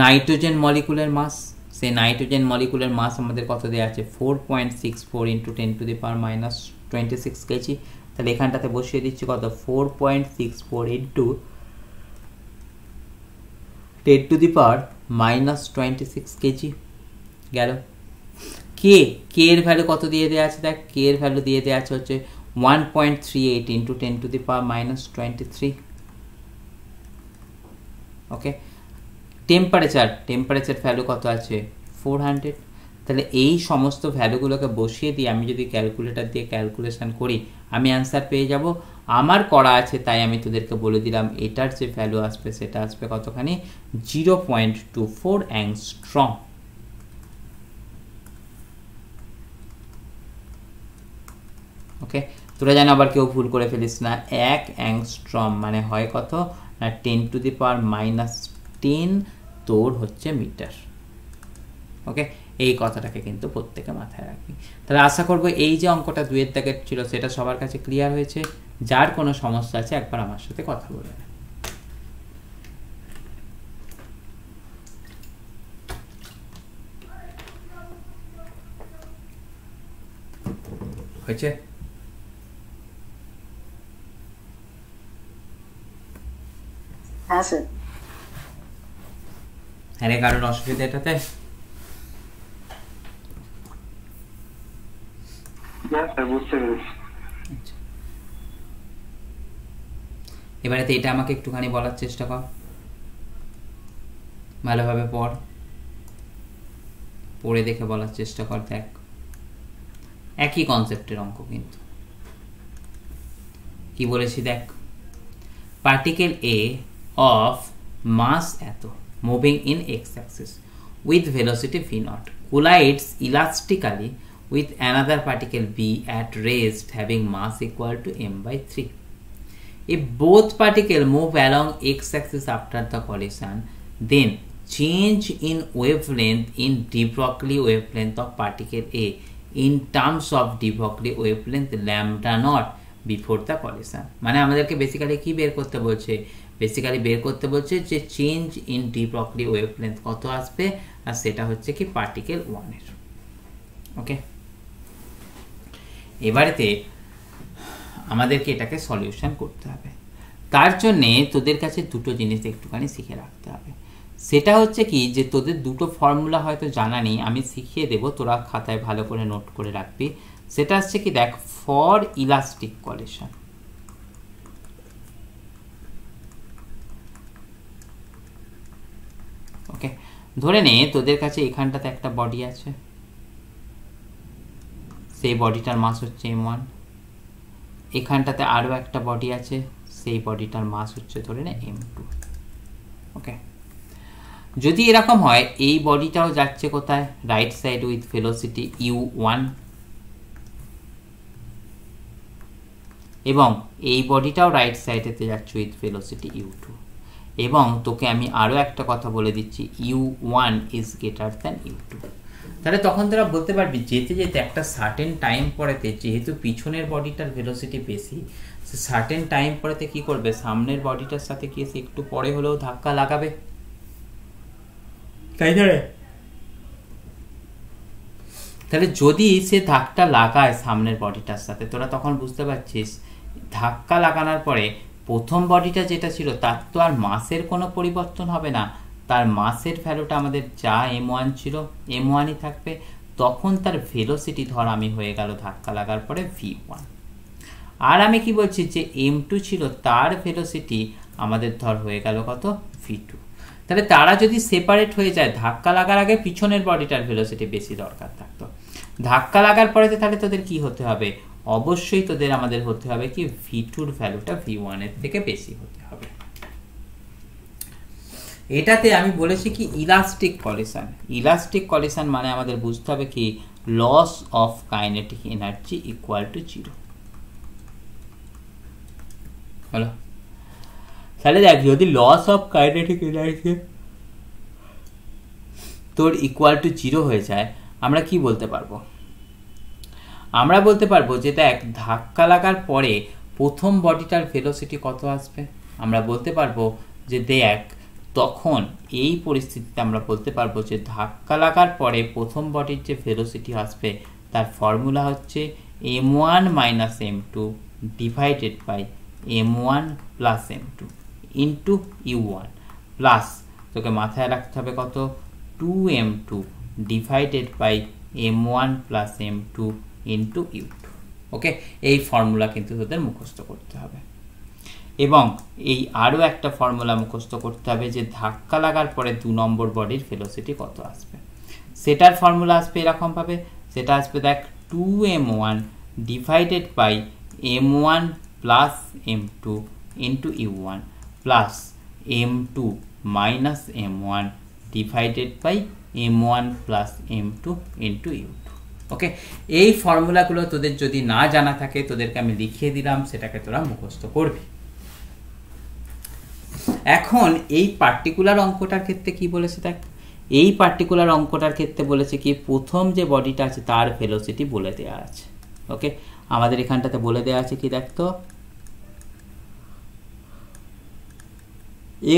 নাইট্রোজেন মলিকুলের মাস। সেই নাইট্রোজেন মলিকুলের মাস আমাদের কত দেওয়া আছে, 4.64 ইন্টু 10⁻26 কেজি। তাহলে এখানটাতে বসিয়ে দিচ্ছি কত 4.64 ইন্টু 10⁻⁻26 কেজি গেল। কে এর ভ্যালু কত দিয়ে দেওয়া আছে? দেখ কে এর ভ্যালু দিয়ে দেওয়া আছে হচ্ছে 1.38 ইন্টু 10⁻⁻23। ওকে, টেম্পারেচার ভ্যালু কত আছে 400। তাহলে এই সমস্ত ভ্যালুগুলোকে বসিয়ে দিয়ে আমি যদি ক্যালকুলেটর দিয়ে ক্যালকুলেশন করি আমি অ্যান্সার পেয়ে যাব। আমার করা আছে তাই আমি তোদেরকে বলে দিলাম এটার যে ভ্যালু আসবে সেটা আসবে কতখানি 0.24 অ্যাংস্ট্রম। ওকে, তোরা যেন আবার কেউ ভুল করে ফেলিস না। 1 অ্যাংস্ট্রম মানে হয় কত না 10⁻⁻10 তোর হচ্ছে মিটার। ওকে, এই কথাটাকে কিন্তু প্রত্যেকে মাথায় রাখবি। তাহলে আশা করবো এই যে অঙ্কটা 2-এর দাগের ছিল সেটা সবার কাছে ক্লিয়ার হয়েছে। যার কোনো সমস্যা আছে একবার আমার সাথে কথা বলে নেয়। হয়েছে? হ্যাঁ স্যার। আরে কারোর অসুবিধা এটাতে? এবারে এটা আমাকে একটুখানি বলার চেষ্টা কর, ভালোভাবে পড়ে দেখে বলার চেষ্টা কর। দেখ একই কনসেপ্টের অঙ্ক কিন্তু কি বলেছি দেখ, পার্টিকেল এ অফ মাস এত moving in x Axis with velocity v0 collides elastically with another particle b at rest having mass equal to m/3. If both particles move along x-axis after the collision, then change in wavelength in de Broglie wavelength of particle A in terms of de Broglie wavelength lambda naught before the collision. মানে আমাদেরকে basically কি বের করতে বলছে? Basically বের করতে বলছে যে change in D Broglie wavelength কত আসবে, আর সেটা হচ্ছে কি পার্টিকেল 1 এর। ওকে, এবারেতে আমাদেরকে এটাকে সলিউশন করতে হবে। তার জন্যে তোদের কাছে দুটো জিনিস একটুখানি শিখে রাখতে হবে। সেটা হচ্ছে কি যে তোদের দুটো ফর্মুলা হয়তো জানা নেই, আমি শিখিয়ে দেবো, তোরা খাতায় ভালো করে নোট করে রাখবি। সেটা হচ্ছে কি দেখ, ফর ইলাস্টিক কলিশন ওকে, ধরে নে তোদের কাছে এখানটাতে একটা বডি আছে, সেই বডিটার মাস হচ্ছে m1, এখানটাতে আরো একটা বডি আছে, সেই বডিটার মাস হচ্ছে ধরে নে m2। ওকে, যদি এরকম হয় এই বডিটাও যাচ্ছে কোথায়, right side with velocity u1, এবং এই বডিটাও রাইট সাইডেতে যাচ্ছে উইথ ভেলোসিটি u2, এবং তোকে আমি আরো একটা কথা বলে দিচ্ছি u1 is greater than u2। তাহলে তখন তোরা বলতে পারবি যেতে যেতে একটা সার্টেন টাইম পরেতে, যেহেতু পিছনের বডিটার ভেলোসিটি বেশি, সে সার্টেন টাইম পরেতে কি করবে, সামনের বডিটার সাথে কি সে একটু পরে হলেও ধাক্কা লাগাবে, তাই না? তাহলে যদি সে ধাক্কা লাগায় সামনের বডিটার সাথে, তোরা তখন বুঝতে পারছিস ধাক্কা লাগানোর পরে প্রথম বডিটা যেটা ছিল তার তো আর মাসের কোনো পরিবর্তন হবে না, তার মাসের ভ্যালুটা আমাদের যা m1 ছিল m1ই থাকবে। তখন তার ভেলোসিটি ধর আমি হয়ে গেল ধাক্কা লাগার পরে v1, আর আমি কি বলছি যে m2 ছিল তার ভেলোসিটি আমাদের ধর হয়ে গেল কত v2। তাহলে তারা যদি সেপারেট হয়ে যায়, ধাক্কা লাগার আগে পিছনের বডিটার ভেলোসিটি বেশি দরকার থাকতো, ধাক্কা লাগার পরে তাহলে তোদের কি হতে হবে, অবশ্যই তোদের আমাদের হতে হবে কি v2 এর ভ্যালুটা v1 এর থেকে বেশি হতে হবে। এটাতে আমি বলেছি কি ইলাস্টিক কলিশন। ইলাস্টিক কলিশন মানে আমাদের বুঝতে হবে কি loss of kinetic energy equal to 0 হলো। তাহলে দেখ যদি লস অফ কাইনেটিক এনার্জি তোর ইকুয়াল টু 0 হয়ে যায়, আমরা কি বলতে পারবো, আমরা বলতে পারবো যে দেখ ধাক্কা লাগার পরে প্রথম বডিটার ভেলোসিটি কত আসবে, আমরা বলতে পারবো যে দেখ তখন এই পরিস্থিতিতে আমরা বলতে পারবো যে ধাক্কা লাগার পরে প্রথম বডির যে ভেলোসিটি আসবে তার ফর্মুলা হচ্ছে m1 - m2 divided by m1 plus m2 into u1 plus তোকে মাথায় রাখতে হবে কত 2m2 divided by m1 plus m2 into u2। Okay, এই ফর্মুলা কিন্তু তোদের মুখস্থ করতে হবে। এবং এই আরও একটা ফর্মুলা মুখস্থ করতে হবে যে ধাক্কা লাগার পরে 2 নম্বর বডির ভেলোসিটি কত আসবে। সেটার ফর্মুলা আসবে এরকমভাবে, সেটা আসবে দেখ 2m1 divided by m1 plus m2 into u1 plus m2 minus m1 divided by m1 plus m2 into u2। Okay, এই ফর্মুলাগুলো তোদের যদি না জানা থাকে তোদেরকে আমি লিখিয়ে দিলাম, সেটাকে তোরা মুখস্থ করবি। এখন এই পার্টিকুলার অঙ্কটার ক্ষেত্রে কি বলেছে দেখ, এই পার্টিকুলার অঙ্কটার ক্ষেত্রে বলেছে কি প্রথম যে বডিটা আছে তার ভেলোসিটি বলে দেওয়া আছে। ওকে, আমাদের এখানটাতে বলে দেওয়া আছে কি দেখ তো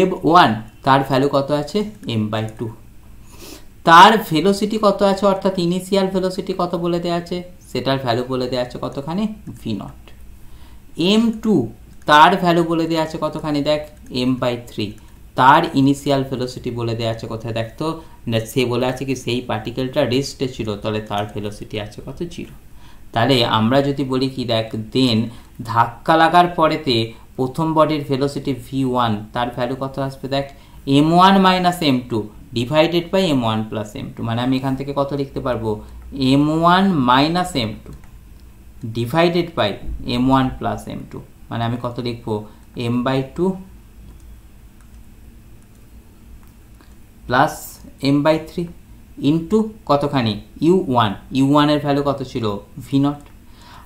m1 তার ভ্যালু কত আছে m/2, তার ভেলোসিটি কত আছে অর্থাৎ ইনিশিয়াল ভেলোসিটি কত বলে দেওয়া আছে, সেটার ভ্যালু বলে দেওয়া আছে কতখানি v0। m2 তার ভ্যালু বলে দেওয়া আছে কতখানি দেখ m/3, তার ইনিশিয়াল ভেলোসিটি বলে দেওয়া আছে কোথায় দেখ তো, সে বলে আছে কি সেই পার্টিকেলটা রেস্টে ছিল, তাহলে তার ভেলোসিটি আছে কত 0। তাহলে আমরা যদি বলি কি দেখ দেন ধাক্কা লাগার পরেতে প্রথম বডির ভেলোসিটি v1 তার ভ্যালু কত আসবে দেখ m1 minus m2 divided by m1 plus m2, মানে আমি এখান থেকে কত লিখতে পারবো m1 minus m2 divided by m1 plus m2, মানে আমি কত লিখবো m/2 প্লাস m/3 ইন্টু কতখানি u1 এর ভ্যালু কত ছিল v0।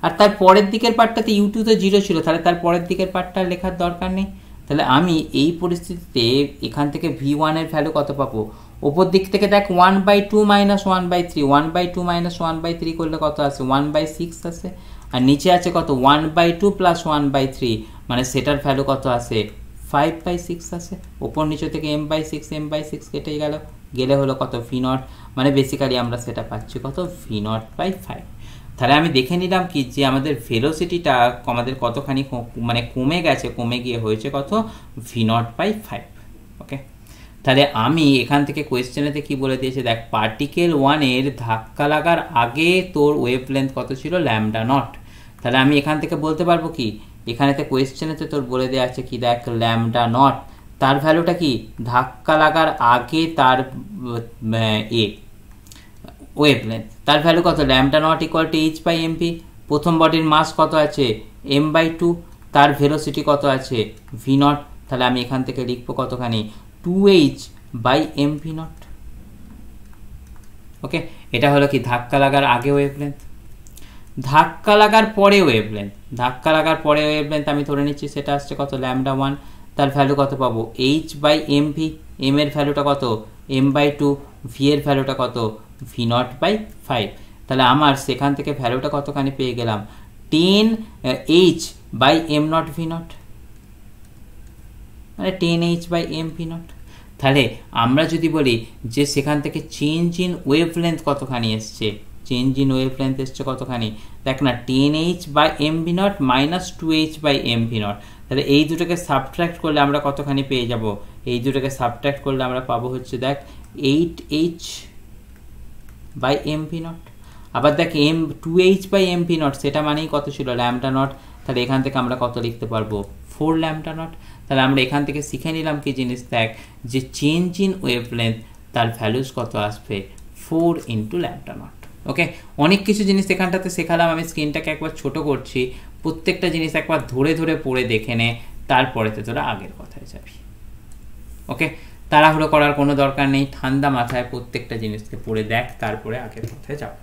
আর তার পরের দিকের পার্টটাতে u2 তো 0 ছিল, তাহলে তার পরের দিকের পার্টটা লেখার দরকার নেই। তাহলে আমি এই পরিস্থিতিতে এখান থেকে v1 এর ভ্যালু কত পাবো, ওপর দিক থেকে দেখ 1/2 মাইনাস 1/3, 1/2 মাইনাস 1/3 করলে কত আসে 1/6 আসে, আর নিচে আছে কত 1/2 প্লাস 1/3, মানে সেটার ভ্যালু কত আসে 5/6 আসে। ওপর নিচে থেকে m/6 কেটে গেলে হলো কত v0, মানে বেসিক্যালি আমরা সেটা পাচ্ছি কত v0/5। তাহলে আমি দেখে নিলাম কি যে আমাদের ভেলোসিটিটা আমাদের কতখানি মানে কমে গেছে, কমে গিয়ে হয়েছে কত v0/5। ওকে, তাহলে আমি এখান থেকে কোয়েশ্চেনেতে কি বলে দিয়েছে দেখ পার্টিকেল 1 এর ধাক্কা লাগার আগে তোর ওয়েভলেন্থ কত ছিল λ0। তাহলে আমি এখান থেকে বলতে পারবো কি এখানেতে কোয়েশ্চেনেতে তোর বলে দেওয়া আছে কি দেখ λ0 তার ভ্যালুটা কি ধাক্কা লাগার আগে তার ওয়েভলেন্থ, তার ভ্যালু কত λ0 ইকুয়াল টু h/mv। প্রথম বডির মাস কত আছে m/2, তার ভেলোসিটি কত আছে v0, তাহলে আমি এখান থেকে লিখবো কতখানি 2h/mv0। ওকে, এটা হলো কি ধাক্কা লাগার আগে ওয়েভলেন্থ। ধাক্কা লাগার পরে ওয়েভলেন্থ, ধাক্কা লাগার পরে ওয়েভলেন্থ আমি ধরে নিচ্ছি সেটা আসছে কত λ1, তার ভ্যালু কত পাবো h/mv, m এর ভ্যালুটা কত m/2, v এর ভ্যালুটা কত v0/5। তাহলে আমার সেখান থেকে ভ্যালুটা কতখানি পেয়ে গেলাম 10h/m0 v0, মানে 10h/mv0। তাহলে আমরা যদি বলি যে সেখান থেকে চেঞ্জ ইন ওয়েভলেন্থ কতখানি এসছে, চেঞ্জ ইন ওয়েভলেন্থ এসছে কতখানি দেখ না 10h/mv0 মাইনাস 2h/mv0, তাহলে এই দুটোকে সাবট্রাক্ট করলে আমরা কতখানি পেয়ে যাব, এই দুটোকে সাবট্রাক্ট করলে আমরা পাবো হচ্ছে দেখ 8h/mv0। আবার দেখ 2h/mv0 সেটা মানেই কত ছিল λ0, তাহলে এখান থেকে আমরা কত লিখতে পারবো 4λ0। তাহলে আমরা এখান থেকে শিখে নিলাম কি জিনিস দেখ যে চেঞ্জ ইন ওয়েভলেন্থ তার ভ্যালুস কত আসবে 4 × λ0। ওকে, অনেক কিছু জিনিস এখানটাতে শেখালাম, আমি স্ক্রিনটাকে একবার ছোট করছি, প্রত্যেকটা জিনিস একবার ধরে ধরে পড়ে দেখে নে, তারপরেতে তোরা আগের কথায় যাবি। ওকে, তাড়াহুড়ো করার কোনো দরকার নেই, ঠান্ডা মাথায় প্রত্যেকটা জিনিসকে পড়ে দেখ, তারপরে আগের কথায় যাব।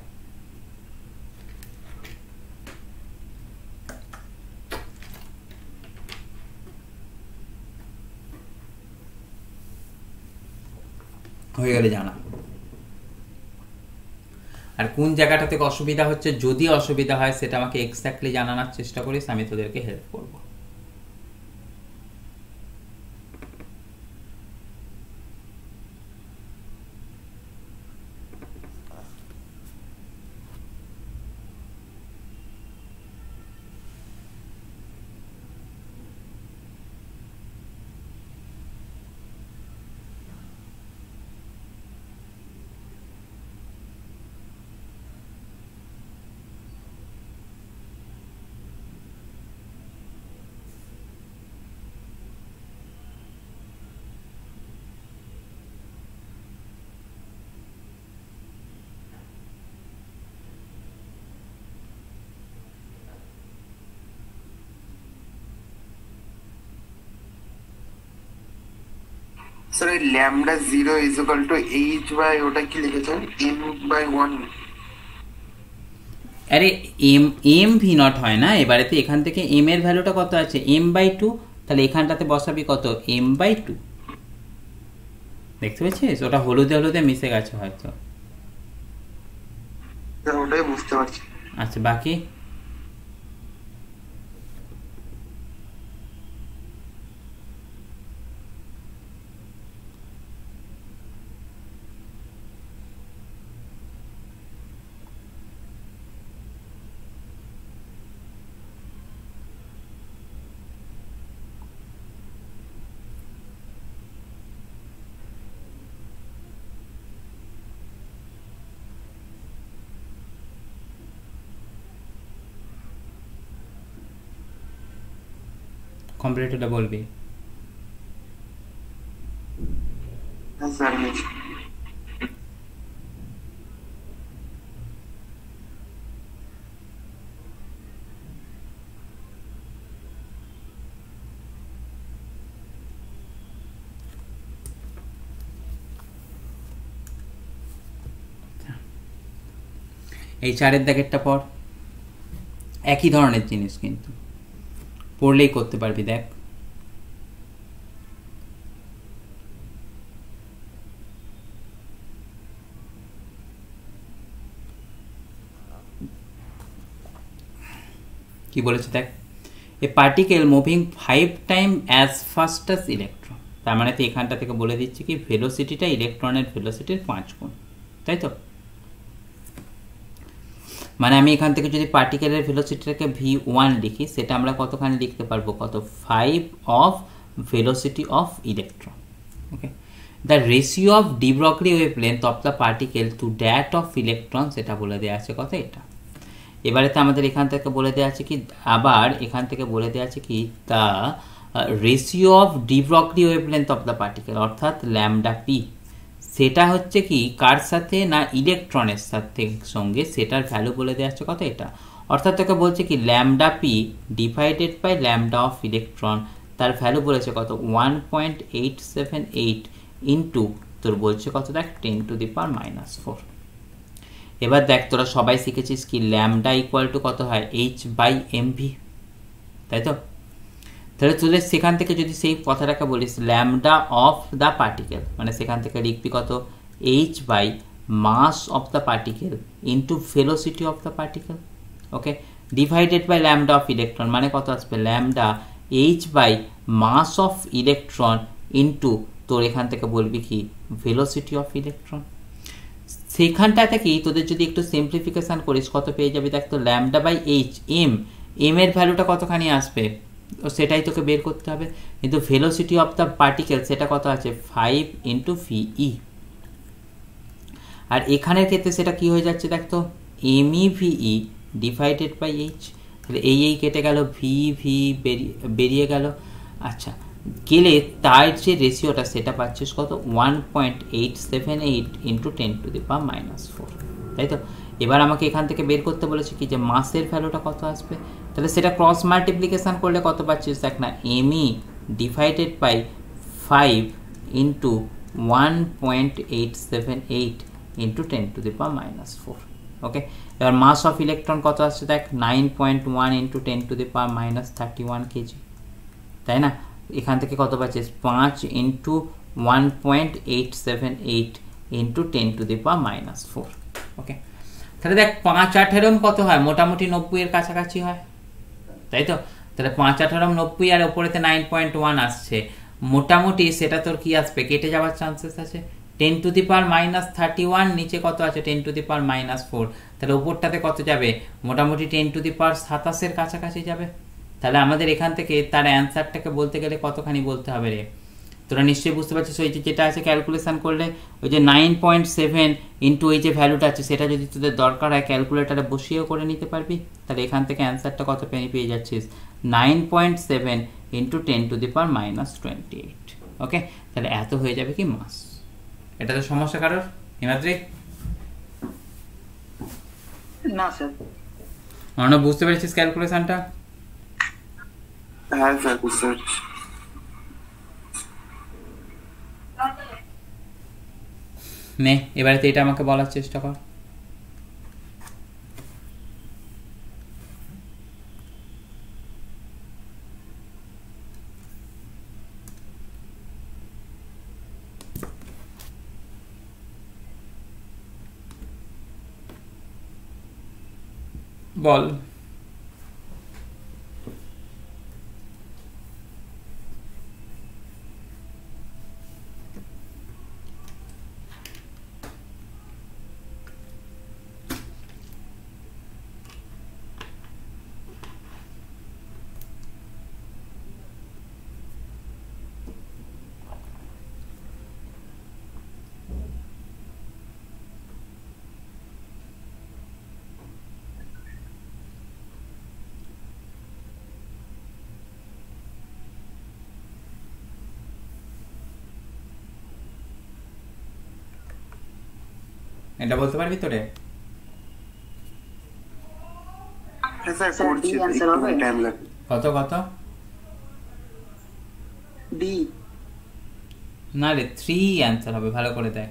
হয়ে গেলে জানা। আর কোন জায়গাটা থেকে অসুবিধা হচ্ছে, যদি অসুবিধা হয় সেটা আমাকে এক্স্যাক্টলি জানানোর চেষ্টা করিস, আমি তোদেরকে হেল্প করব। স্যার এই lambda 0 is equal to h by ওটা কি লিখেছেন m/1। আরে এম ভি নট হয় না, এবারেতে এখান থেকে এম এর ভ্যালুটা কত আছে m/2, তাহলে এখানটাতে বসাবি কত m/2। দেখতে পেয়েছিস, ওটা হলুদে হলুদে মিশে গেছে হয়তো। ওটাই বুঝতে পারছি। আচ্ছা বাকি কমপ্লিটটা বলবি। হ্যাঁ স্যার এই 4-এর দাগেরটা পর, একই ধরনের জিনিস কিন্তু পড়লেই করতে পারবি। দেখ কি বলেছে, দেখ a particle moving 5 time as fast as electron. তার মানে তো এখানটা থেকে বলে দিচ্ছে কি ভেলোসিটিটা ইলেকট্রনের ভেলোসিটির 5 গুণ, তাই তো? মানে আমি এখান থেকে যদি পার্টিকেলের ভেলোসিটিটাকে v1 লিখি, সেটা আমরা কতখানি লিখতে পারবো, কত 5 of velocity of electron. Okay, the ratio of de Broglie wavelength of the particle to that of electron, সেটা বলে দেওয়া আছে কত এটা। এবারে তো আমাদের এখান থেকে বলে দেওয়া আছে কি, আবার এখান থেকে বলে দেওয়া আছে কি the ratio of de Broglie wavelength of the particle, অর্থাৎ ল্যামডা পি, সেটা হচ্ছে কি কার সাথে না ইলেকট্রনের সাথে সঙ্গে, সেটার ভ্যালু বলে দেওয়া আছে কত এটা। অর্থাৎ তোকে বলছে কি lambda p divided by lambda of electron, তার ভ্যালু বলেছে কত 1.878 ইন্টু তোর বলছে কত দেখ 10⁻⁻⁴। এবার দেখ তোরা সবাই শিখেছিস কি ল্যামডা ইকুয়াল টু কত হয় h/mv, তাই তো? তাহলে তোদের সেখান থেকে যদি সেই কথাটাকে বলিস ল্যামডা অফ দ্য পার্টিকেল, মানে সেখান থেকে লিখবি কত h/মাস of the particle into velocity of the particle. Okay, divided by lambda of electron, মানে কত আসবে ল্যামডা h/মাস অফ ইলেকট্রন ইন্টু তোর এখান থেকে বলবি কি ভেলোসিটি অফ ইলেকট্রন। সেখানটা থেকেই তোদের যদি একটু সিম্পলিফিকেশন করিস কত পেয়ে যাবি দেখ তো, ল্যামডা বাই এইচ, এম এর ভ্যালুটা কতখানি আসবে সেটাই তোকে বের করতে হবে। কিন্তু ভেলোসিটি অফ দ্য পার্টিকেল সেটা কত আছে 5 ইন্টু ভিই। আর এখানের ক্ষেত্রে সেটা কি হয়ে যাচ্ছে দেখ তো, m e v e divided by h, তাহলে এই কেটে গেল, ভি বেরিয়ে গেল। আচ্ছা গেলে তার যে রেশিওটা সেটা পাচ্ছিস কত 1.878 ইন্টু 10⁻⁻⁴, তাই তো? এবার আমাকে এখান থেকে বের করতে বলেছে কি যে মাসের ভ্যালুটা কত আসবে, তাহলে সেটা ক্রস মাল্টিপ্লিকেশন করলে কত পাচ্ছিস দেখ না, m e divided by 5 into 1.878 into 10⁻⁻⁴। Okay, এবার মাস অফ ইলেকট্রন কত আসছে দেখ 9.1 ইন্টু 10⁻31 কেজি, তাই না? এখান থেকে কত পাচ্ছিস 5 ইন্টু 1.878 ইন্টু 10⁻⁻⁴। ওকে, তাহলে দেখ 5×8 কত হয়, মোটামুটি 90 এর কাছাকাছি হয়, তাই তো? তাহলে 5×8 90 আর ওপরেতে 9.1 আসছে, মোটামুটি সেটা তোর কি আসবে, কেটে যাওয়ার চান্সেস আছে। 10⁻31 নিচে কত আছে 10⁻⁴, তাহলে ওপরটাতে কত যাবে, মোটামুটি 10⁻27 এর কাছাকাছি যাবে। তাহলে আমাদের এখান থেকে তার অ্যান্সারটাকে বলতে গেলে কতখানি বলতে হবে রে, তোরা নিশ্চয়ই বুঝতে পারছিস। ওই যেটা আছে ক্যালকুলেশন করলে ওই যে 9.7 ইন্টু ওই যে ভ্যালুটা আছে সেটা যদি তোদের দরকার হয় ক্যালকুলেটারে বসিয়েও করে নিতে পারবি। তাহলে এখান থেকে অ্যান্সারটা কত পেয়ে যাচ্ছিস 9.7 ইন্টু 10⁻⁻28। ওকে, তাহলে এত হয়ে যাবে কি মাস। এটা তো সমস্যা কারোর হিমাদ্রি? না স্যার। অর্ণব বুঝতে পেরেছিস ক্যালকুলেশনটা? হ্যাঁ স্যার বুঝতে পারছি। নে এবারে তো এটা আমাকে বলার চেষ্টা কর। বল। এটা বলতে পারবি তো রে? হ্যাঁ স্যার স্যার, করছি, D answer একটু হবে? টাইম লাগবে। কত কত? ডি। না রে 3 অ্যান্সার হবে, ভালো করে দেখ।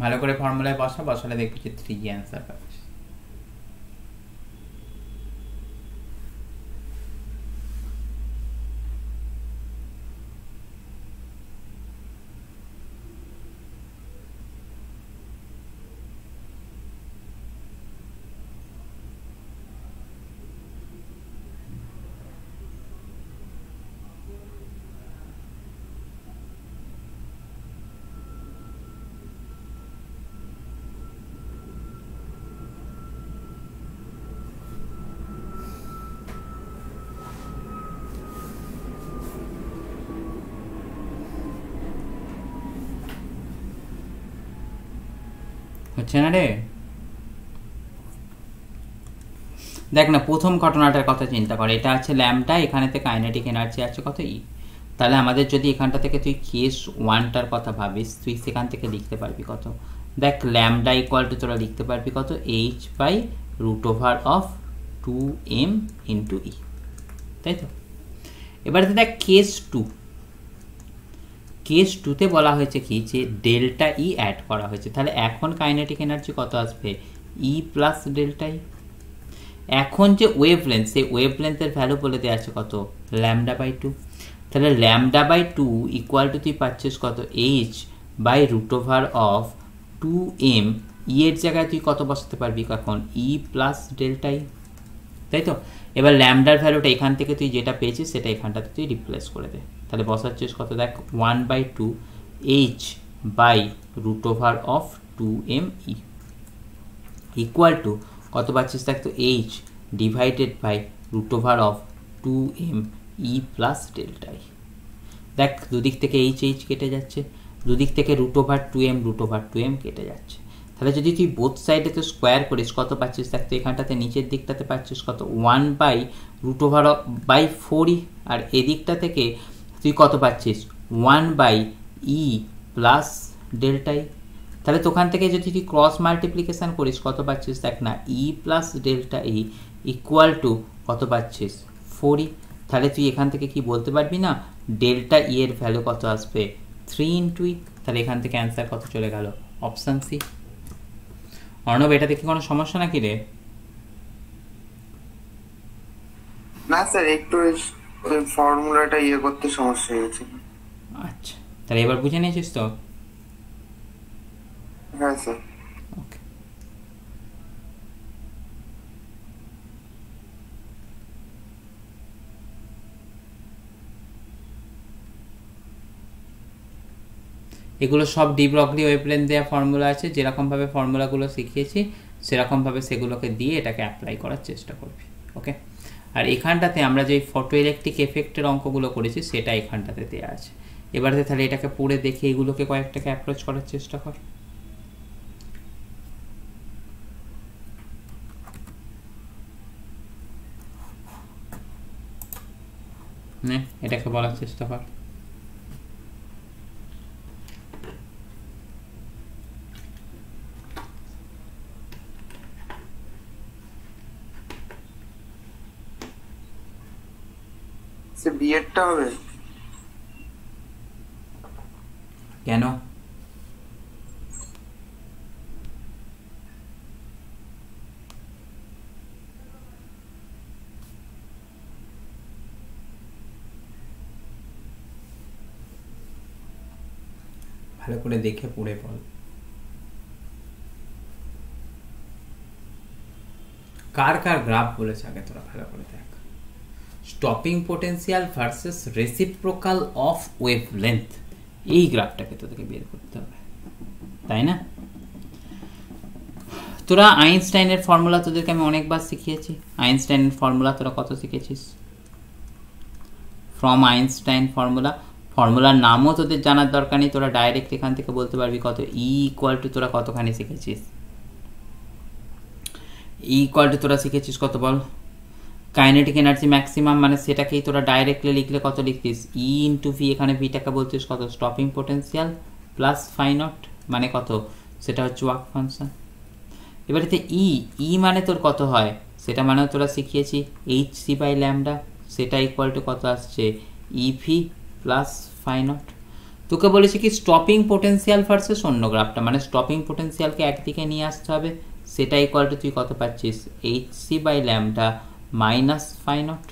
ভালো করে ফর্মুলায় বসালে দেখবি যে 3 অ্যান্সার পাচ্ছিস। হচ্ছে না রে? দেখ না, প্রথম ঘটনাটার কথা চিন্তা কর। এটা আছে ল্যাম্বডা, এখানেতে কাইনেটিক এনার্জি আছে কত ই। তাহলে আমাদের যদি এখানটা থেকে তুই কেস 1টার কথা ভাবিস, তুই সেখান থেকে লিখতে পারবি কত? দেখ ল্যাম্বডা ইকুয়াল টু তোরা লিখতে পারবি কত? h/√2m ইন্টু ই, তাই তো? এবারে দেখ কেস 2, কেস 2তে বলা হয়েছে কি যে ডেল্টা ই অ্যাড করা হয়েছে। তাহলে এখন কাইনেটিক এনার্জি কত আসবে? ই প্লাস ডেল্টা ই। এখন যে ওয়েভলেন্থ, সেই ওয়েভলেন্থের ভ্যালু বলে দেওয়া আছে কত? λ/2। তাহলে λ/2 ইকুয়াল টু তুই পাচ্ছিস কত? h/√2m। ই এর জায়গায় তুই কত বসাতে পারবি এখন? ই প্লাস ডেল্টা ই, তাই তো? এবার ল্যামডার ভ্যালুটা এখান থেকে তুই যেটা পেয়েছিস সেটা এখানটাতে তুই রিপ্লেস করে দে। তাহলে বসাচ্ছিস কত? দেখ 1/2 h/√2m ই ইকুয়াল টু কত পাচ্ছিস? দেখ তো h/√2m ই প্লাস ডেল্টা ই। দেখ দুদিক থেকে h কেটে যাচ্ছে, দুদিক থেকে √2m কেটে যাচ্ছে। তাহলে যদি তুই বোথ সাইডে তো স্কোয়ার করিস কত পাচ্ছিস? দেখ তো এখানটাতে নিচের দিকটাতে পাচ্ছিস কত? 1/√4ই। আর এদিকটা থেকে তুই কত পাচ্ছিস? 1/e প্লাস ডেল্টা ই। তাহলে তোখান থেকে যদি তুই ক্রস মাল্টিপ্লিকেশন করিস কত পাচ্ছিস? দেখ না, E plus delta E equal to কত পাচ্ছিস? 4ই। তাহলে তুই এখান থেকে কি বলতে পারবি না, ডেল্টা ই এর ভ্যালু কত আসবে? 3 ইন্টু ই। তাহলে এখান থেকে অ্যান্সার কত চলে গেল? Option C. অর্ণব, এটা দেখে কোনো সমস্যা নাকি রে? না স্যার, একটু ওই ফর্মুলাটা করতে সমস্যা হয়েছে। আচ্ছা, তাহলে এবার বুঝে নিয়েছিস তো? হ্যাঁ স্যার। ওকে। এগুলো সব ডি ব্রগলি ওয়েভলেন্থ দেওয়া ফর্মুলা আছে। যেরকমভাবে ফর্মুলাগুলো শিখিয়েছি সেরকমভাবে সেগুলোকে দিয়ে এটাকে অ্যাপ্লাই করার চেষ্টা করবি। ওকে। আর এখানটাতে আমরা যে ফটো ইলেকট্রিক এফেক্টের অঙ্কগুলো করেছি সেটা এখানটাতে দেওয়া আছে। এবারে তাহলে এটাকে পড়ে দেখে এগুলোকে কয়েকটাকে অ্যাপ্রোচ করার চেষ্টা কর। নে এটাকে বলার চেষ্টা কর। সে বিয়েরটা হবে কেন? ভালো করে দেখে পড়ে বল। কার কার গ্রাফ বলেছে আগে তোরা ভালো করে দেখ। Stopping potential versus reciprocal of wavelength, এই গ্রাফটাকে তোদেরকে বের করতে হবে, তাই না? তোরা আইনস্টাইনের ফর্মুলা তোদেরকে আমি অনেকবার শিখিয়েছি। আইনস্টাইনের ফর্মুলা তোরা কত শিখেছিস? ফ্রম আইনস্টাইন ফর্মুলা, ফর্মুলার নামও তোদের জানার দরকার নেই, তোরা ডাইরেক্ট এখান থেকে বলতে পারবি কত। ই ইকুয়াল টু তোরা কতখানি শিখেছিস? ই ইকুয়াল টু তোরা শিখেছিস কত বল? কাইনেটিক এনার্জি ম্যাক্সিমাম, মানে সেটাকেই তোরা ডাইরেক্টলি লিখলে কত লিখতিস? ই ইন্টু ভি, এখানে ভিটাকে বলছিস কত? Stopping potential plus phi naught, মানে কত? সেটা হচ্ছে ওয়ার্ক ফাংশন। এবারেতে ই মানে তোর কত হয় সেটা মানে তোরা শিখিয়েছি এইচ সি বাই ল্যামডা, সেটা ইকুয়াল টু কত আসছে? E V plus phi naught. তোকে বলেছি কি স্টপিং পোটেনশিয়াল ভার্সেস অন্য গ্রাফটা, মানে স্টপিং পোটেনশিয়ালকে একদিকে নিয়ে আসতে হবে, সেটা ইকুয়াল টু তুই কত পাচ্ছিস? H c by lambda minus phi naught.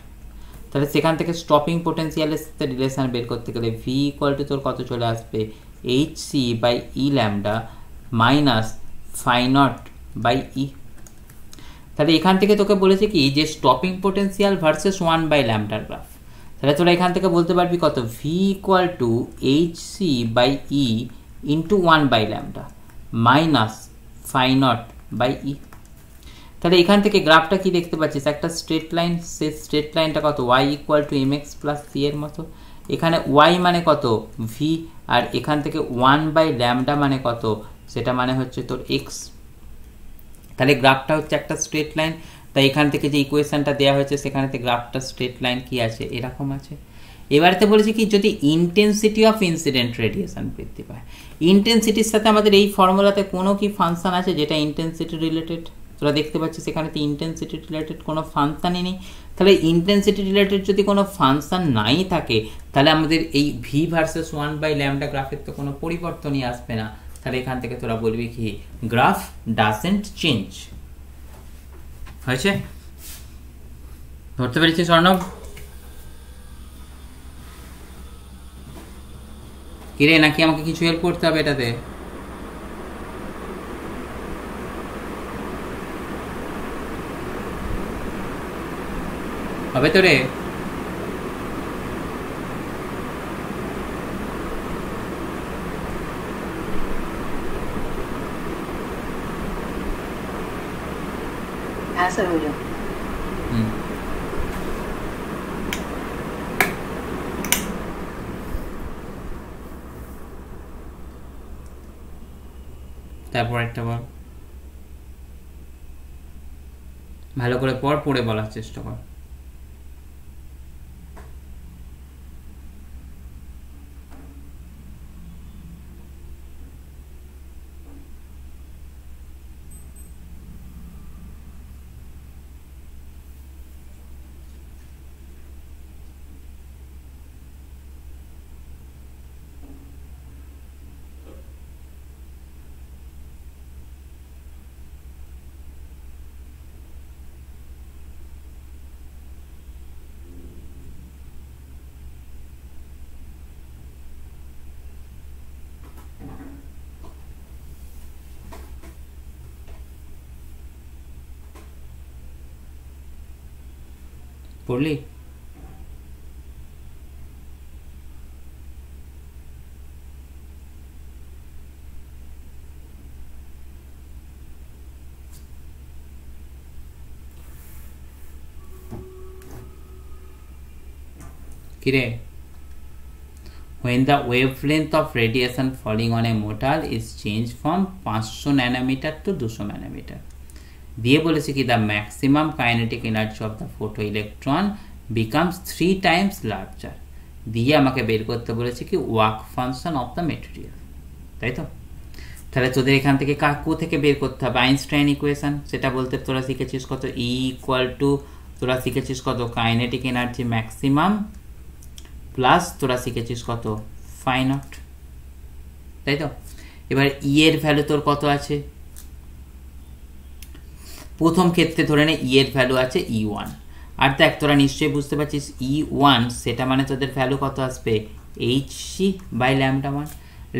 তাহলে সেখান থেকে স্টপিং পোটেনশিয়ালের সাথে রিলেশন বের করতে গেলে ভি ইকুয়াল টু তোর কত চলে আসবে? H c by E lambda minus phi naught by e. তাহলে এখান থেকে তোকে বলেছে কি যে স্টপিং পোটেনশিয়াল ভার্সেস 1 বাই ল্যামডার গ্রাফ। তাহলে তোরা এখান থেকে বলতে পারবি কত? V equal to h c by e into 1 by lambda minus phi naught by e. তাহলে এখান থেকে গ্রাফটা কি দেখতে পাচ্ছিস? একটা স্ট্রেট লাইন, সে স্ট্রেট লাইনটা কত? Y equal to m x plus c এর মতো। এখানে ওয়াই মানে কত? ভি, আর এখান থেকে 1 বাই ল্যামডা মানে কত? সেটা মানে হচ্ছে তোর এক্স। তাহলে গ্রাফটা হচ্ছে একটা স্ট্রেট লাইন, তাই এখান থেকে যে ইকুয়েশনটা দেওয়া হয়েছে সেখানে গ্রাফটা স্ট্রেট লাইন কি আছে? এরকম আছে। এবারেতে বলেছি কি যদি ইন্টেন্সিটি অফ ইনসিডেন্ট রেডিয়েশন বৃদ্ধি পায়, ইন্টেন্সিটির সাথে আমাদের এই ফর্মুলাতে কোনো কি ফাংশন আছে যেটা ইন্টেন্সিটি রিলেটেড? তোরা দেখতে পাচ্ছিস এখানে তো ইন্টেন্সিটি রিলেটেড কোনো ফাংশনই নেই। তাহলে ইন্টেন্সিটি রিলেটেড যদি কোনো ফাংশন নাই থাকে তাহলে আমাদের এই ভি ভার্সেস 1 বাই ল্যামডা গ্রাফের তো কোনো পরিবর্তনই আসবে না। তাহলে এখান থেকে তোরা বলবি কি গ্রাফ ডাজন্ট চেঞ্জ। হয়েছে? ধরতে পেরেছিস অর্ণব? কিরে নাকি আমাকে কিছু হেল্প করতে হবে এটাতে? হবে তো রে? হ্যাঁ স্যার হয়ে যাবে। তারপর একটা বল, ভালো করে পড়ে বলার চেষ্টা কর। পড়লি? কিরে, when the wavelength of radiation falling on a metal is changed from 500 nanometer to 200 nanometer, দিয়ে বলেছে কি the maximum kinetic energy of the photoelectron becomes 3 Times larger, দিয়ে আমাকে বের করতে বলেছে কি work function of the material, তাই তো? তাহলে তোদের এখান থেকে কাকু থেকে বের করতে হবে আইনস্টাইন ইকুয়েশন, সেটা বলতে তোরা শিখেছিস কত, ই ইকুয়াল টু তোরা শিখেছিস কত কাইনেটিক এনার্জি ম্যাক্সিমাম প্লাস তোরা শিখেছিস কত ফাই নট, তাই তো? এবার ই এর ভ্যালু তোর কত আছে, প্রথম ক্ষেত্রে ধরে নে ই এর ভ্যালু আছে E1, আর দেখ তোরা নিশ্চয়ই বুঝতে পারছিস E1 সেটা মানে তোদের ভ্যালু কত আসবে hc বাই λ1।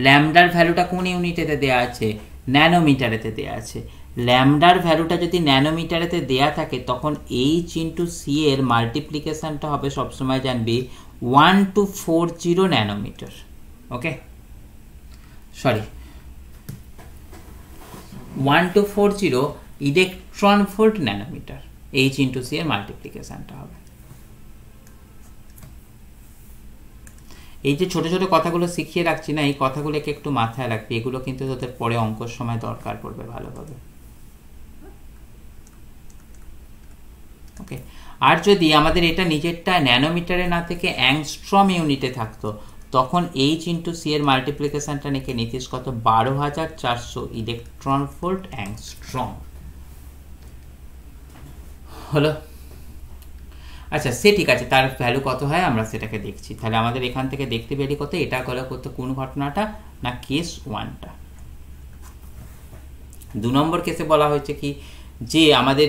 ল্যামডার ভ্যালুটা কোন ইউনিটেতে দেয়া আছে, ন্যানোমিটারেতে দেয়া আছে। ল্যামডার ভ্যালুটা যদি ন্যানোমিটারেতে দেয়া থাকে তখন h ইন্টু সি এর মাল্টিপ্লিকেশনটা হবে সবসময় জানবি 1240 nanometre, okay sorry 1240 electron volt nanometre, h into c এর মাল্টিপ্লিকেশনটা হবে। এই যে ছোট ছোট কথাগুলো শিখিয়ে রাখছি না, এই কথাগুলোকে একটু মাথায় রাখবি, এগুলো কিন্তু তোদের পরে অঙ্কের সময় দরকার পড়বে ভালোভাবে, ওকে? আর যদি আমাদের এটা নিজেরটা ন্যানোমিটারে না থেকে অ্যাংস্ট্রম ইউনিটে থাকতো তখন h ইন্টু সি এর মাল্টিপ্লিকেশনটা নিকে নিতিস কত 12400 ইলেকট্রন ভোল্ট অ্যাংস্ট্রম, হলো? আচ্ছা সে ঠিক আছে, তার ভ্যালু কত হয় আমরা সেটাকে দেখছি। তাহলে আমাদের এখান থেকে দেখতে পেলি কত, এটা হলো কত কোন ঘটনাটা না কেস 1টা। 2 নম্বর কেসে বলা হয়েছে কি যে আমাদের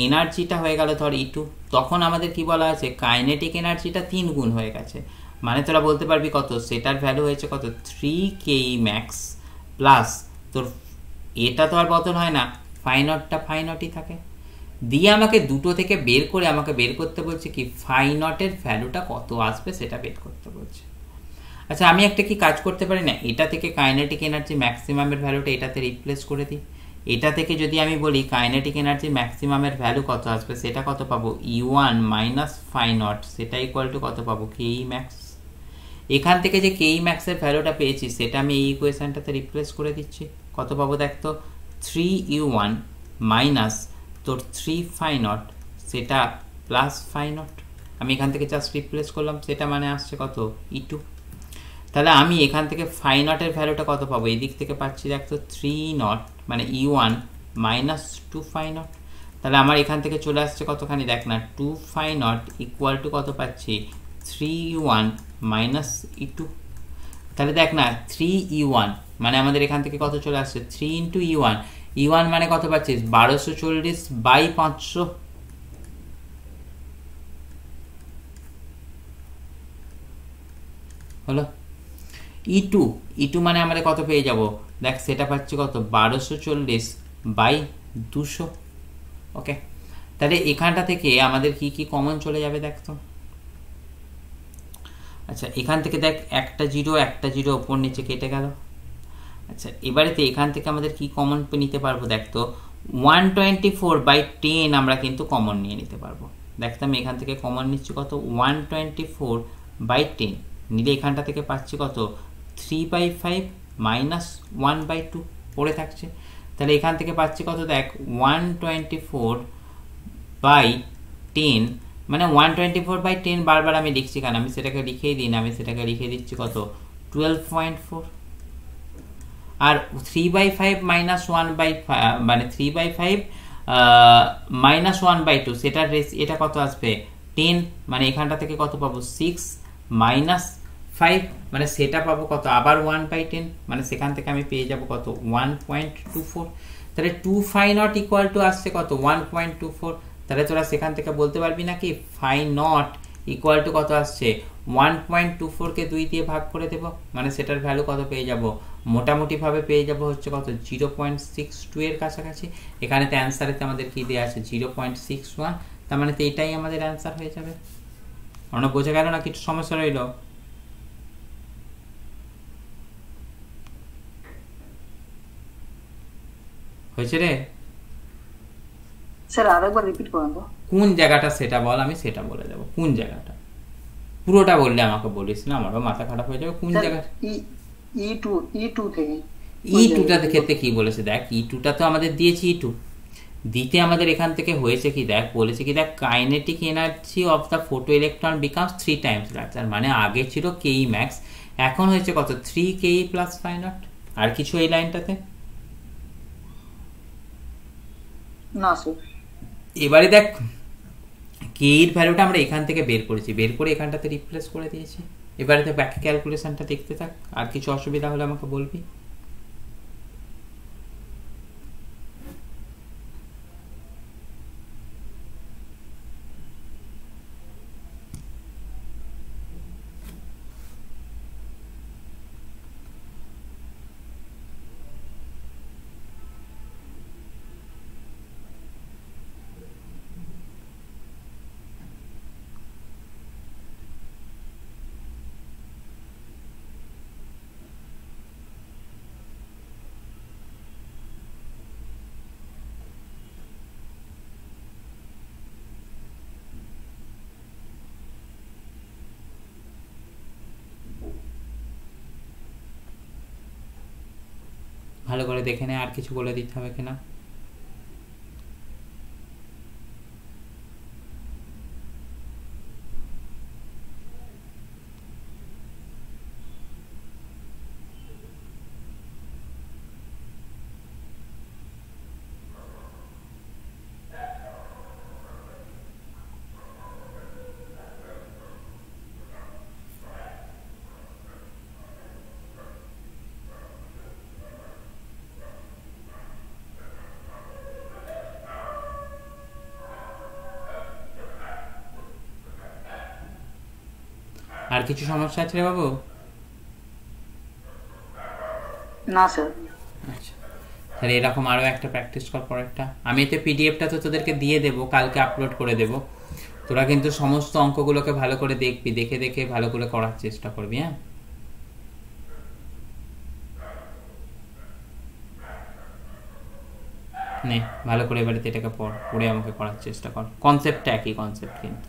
এনার্জিটা হয়ে গেল ধর E2, তখন আমাদের কি বলা আছে কাইনেটিক এনার্জিটা 3 গুণ হয়ে গেছে, মানে তোরা বলতে পারবি কত সেটার ভ্যালু হয়েছে কত 3ke max প্লাস তোর এটা তো আর বদল হয় না, ফাই নটটা ফাই নটই থাকে, দিয়ে আমাকে দুটো থেকে বের করে আমাকে বের করতে বলছে কি ফাই নটের ভ্যালুটা কত আসবে সেটা বের করতে বলছে। আচ্ছা আমি একটা কি কাজ করতে পারি না, এটা থেকে কাইনেটিক এনার্জি ম্যাক্সিমামের ভ্যালুটা এটাতে রিপ্লেস করে দিই, এটা থেকে যদি আমি বলি কাইনেটিক এনার্জি ম্যাক্সিমামের ভ্যালু কত আসবে সেটা কত পাবো E1 মাইনাস ফাই নট, সেটা ইকুয়াল টু কত পাবো কেই ম্যাক্স। এখান থেকে যে কেই ম্যাক্সের ভ্যালুটা পেয়েছি সেটা আমি এই ইকুয়েশনটাতে রিপ্লেস করে দিচ্ছি, কত পাবো দেখ তো 3E1 মাইনাস তোর 3 ফাই নট সেটা প্লাস ফাই নট, আমি এখান থেকে জাস্ট রিপ্লেস করলাম, সেটা মানে আসছে কত E2। তাহলে আমি এখান থেকে ফাই নটের ভ্যালুটা কত পাবো, এই দিক থেকে পাচ্ছি দেখ তো 3 নট মানে E1 মাইনাস 2 ফাই নট, তাহলে আমার এখান থেকে চলে আসছে কতখানি দেখ না 2 ফাই নট ইকুয়াল টু কত পাচ্ছি 3E1 মাইনাস E2। তাহলে দেখ না 3E1 মানে আমাদের এখান থেকে কত চলে আসছে 3 ইন্টু E1 মানে কত পাচ্ছিস 1240 বাই 500, হলো? E2 মানে আমাদের কত পেয়ে যাব দেখ, সেটা পাচ্ছি কত 1240 বাই 200, ওকে? তাহলে এখানটা থেকে আমাদের কি কি কমন চলে যাবে দেখ তো। আচ্ছা এখান থেকে দেখ একটা জিরো ওপর নিচে কেটে গেল। আচ্ছা এবারেতে এখান থেকে আমাদের কি কমন নিতে পারবো দেখ তো 124/10 আমরা কিন্তু কমন নিয়ে নিতে পারবো। দেখতে আমি এখান থেকে কমন নিচ্ছি কত 124/10 নিলে এখানটা থেকে পাচ্ছি কত 3/5 মাইনাস 1/2 পড়ে থাকছে। তাহলে এখান থেকে পাচ্ছি কত দেখ 124/10 মানে 124/10 বারবার আমি লিখছি কেন, আমি সেটাকে লিখেই দিই না, আমি সেটাকে লিখে দিচ্ছি কত 12.4, আর 3/5 মাইনাস 1/5 মানে 3/5 মাইনাস 1/2 সেটার এটা কত আসবে 10, মানে এখানটা থেকে কত পাবো 6 মাইনাস 5 মানে সেটা পাবো কত আবার 1/10, মানে সেখান থেকে আমি পেয়ে যাব কত 1.24। তাহলে 2 ফাই নট ইকুয়াল টু আসছে কত 1.24। তাহলে তোরা সেখান থেকে বলতে পারবি নাকি ফাই নট ইকুয়াল টু কত আসছে 1.24 কে 2 দিয়ে ভাগ করে দেব, মানে সেটার ভ্যালু কত পেয়ে যাব মোটামুটি ভাবে পেয়ে যাব হচ্ছে কত 0.62 এর কাছাকাছি। এখানে তো অ্যানসারেতে আমাদের কি দেয়া আছে 0.61, তার মানে তো এটাই আমাদের অ্যানসার হয়ে যাবে। অন্য বোঝা গেল না কিছু সমস্যা রইল? হয়েছে রে? স্যার আরেকবার রিপিট করুন তো। কোন জায়গাটা সেটা বল, আমি সেটা বলে দেব। কোন জায়গাটা পুরোটা বললে আমাকে বলিস না, আমারও মাথা খারাপ হয়ে যাবে। কোন জায়গা E2 থেকে E2টাতে ক্ষেত্রে কি বলেছে দেখ, E2টা তো আমাদের দিয়েছি E2 দিতে আমাদের এখান থেকে হয়েছে কি দেখ, বলেছে কি দেখ, kinetic energy of the photo electron becomes 3 Times larger, মানে আগে ছিল কেই ম্যাক্স, এখন হয়েছে কত 3 কেই প্লাস ফাই নট। আর কিছু এই লাইনটাতে? না স্যার। এবারে দেখ কে এর ভ্যালুটা আমরা এখান থেকে বের করেছি, বের করে এখানটাতে রিপ্লেস করে দিয়েছি। এবারে তো ব্যাক ক্যালকুলেশনটা দেখতে থাক, আর কিছু অসুবিধা হলে আমাকে বলবি। ভালো করে দেখে নে আর কিছু বলে দিতে হবে কিনা। আর কিছু সমস্যা আছে রে বাবু? না স্যার। আচ্ছা, তাহলে এরকম আরও একটা প্র্যাকটিস কর পরেরটা। আমি এতে পিডিএফটা তো তোদেরকে দিয়ে দেবো, কালকে আপলোড করে দেবো। তোরা কিন্তু সমস্ত অঙ্কগুলোকে ভালো করে দেখবি, দেখে দেখে ভালো করে করার চেষ্টা করবি। হ্যাঁ, নে ভালো করে এবারে এটাকে পড়ে আমাকে করার চেষ্টা কর। কনসেপ্টটা একই কনসেপ্ট কিন্তু।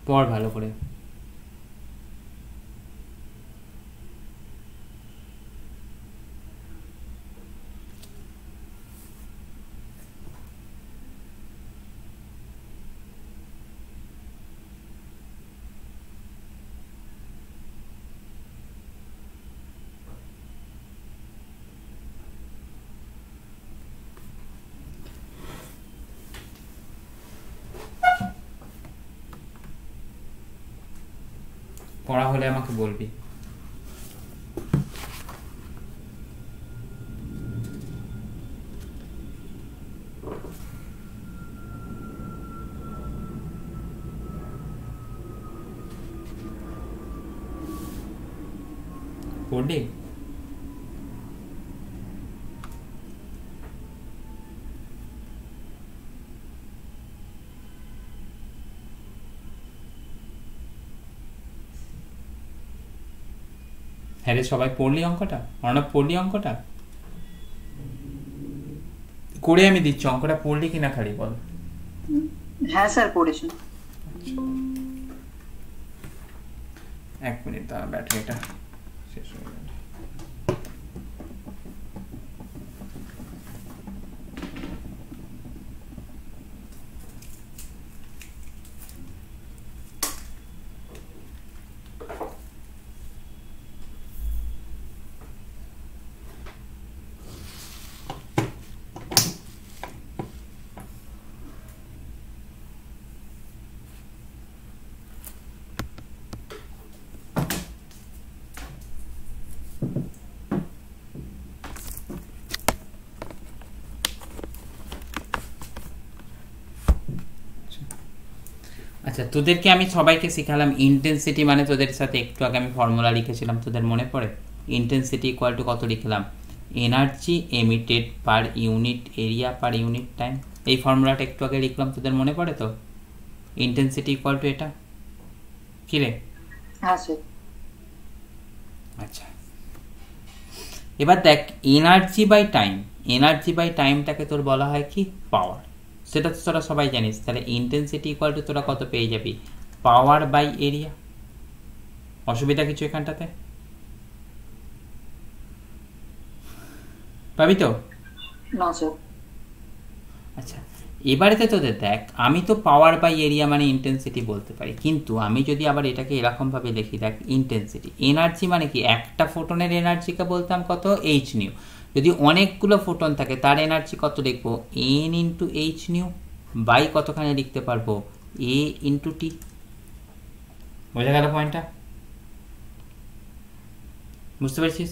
পড় ভালো করে। পড়া হলে আমাকে বলবি। পড়লি? হ্যাঁ রে, সবাই পড়লি অঙ্কটা? অর্ণব পড়লি অঙ্কটা? করে আমি দিচ্ছি, অঙ্কটা পড়লি কিনা খালি বল। হ্যাঁ স্যার পড়েছি। এক মিনিট দাঁড়া, ব্যাটারিটা শেষ হয়ে গেল। আচ্ছা, তোদেরকে আমি সবাইকে শিখালাম ইন্টেন্সিটি মানে, তোদের সাথে একটু আগে আমি ফর্মুলা লিখেছিলাম, তোদের মনে পড়ে? ইন্টেন্সিটি ইকুয়াল টু কত লিখলাম? Energy emitted per unit area per unit time. এই ফর্মুলাটা একটু আগে লিখলাম, তোদের মনে পড়ে তো? ইন্টেন্সিটি ইকুয়াল টু এটা, কি রে? হ্যাঁ স্যার। আচ্ছা, এবার দেখ energy by time, energy by টাইমটাকে তোর বলা হয় কি? পাওয়ার। সেটা তো তোরা সবাই জানিস। তাহলে ইন্টেন্সিটি ইকুয়াল টু তোরা কত পেয়ে যাবি? Power by area. অসুবিধা কিছু এখানটাতে পাবি তো? না স্যার। আচ্ছা, এবারেতে তোদের দেখ, আমি তো পাওয়ার বাই এরিয়া মানে ইন্টেন্সিটি বলতে পারি, কিন্তু আমি যদি আবার এটাকে এরকমভাবে লিখি, দেখ ইন্টেন্সিটি এনার্জি মানে কি? একটা ফোটনের এনার্জিকে বলতাম কত? H nu. যদি অনেকগুলো ফোটন থাকে তার এনার্জি কত লিখবো? N into h nu by কতখানি লিখতে পারবো? A into t. বোঝা গেল পয়েন্টটা? বুঝতে পারছিস?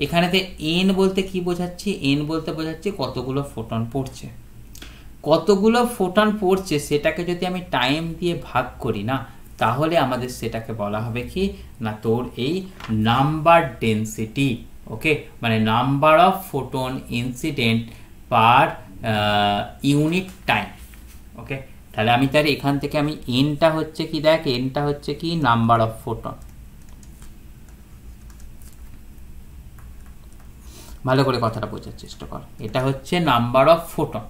এখানেতে এন বলতে কি বোঝাচ্ছি? এন বলতে বোঝাচ্ছি কতগুলো ফোটন পড়ছে। কতগুলো ফোটন পড়ছে সেটাকে যদি আমি টাইম দিয়ে ভাগ করি না, তাহলে আমাদের সেটাকে বলা হবে কি না, তোর এই নাম্বার ডেন্সিটি। ওকে, মানে number of photon incident per unit time. Okay, তাহলে আমি তার এখান থেকে আমি এনটা হচ্ছে কি, দেখ এনটা হচ্ছে কি নাম্বার অফ ফোটন। ভালো করে কথাটা বোঝার চেষ্টা কর, এটা হচ্ছে নাম্বার অফ ফোটন।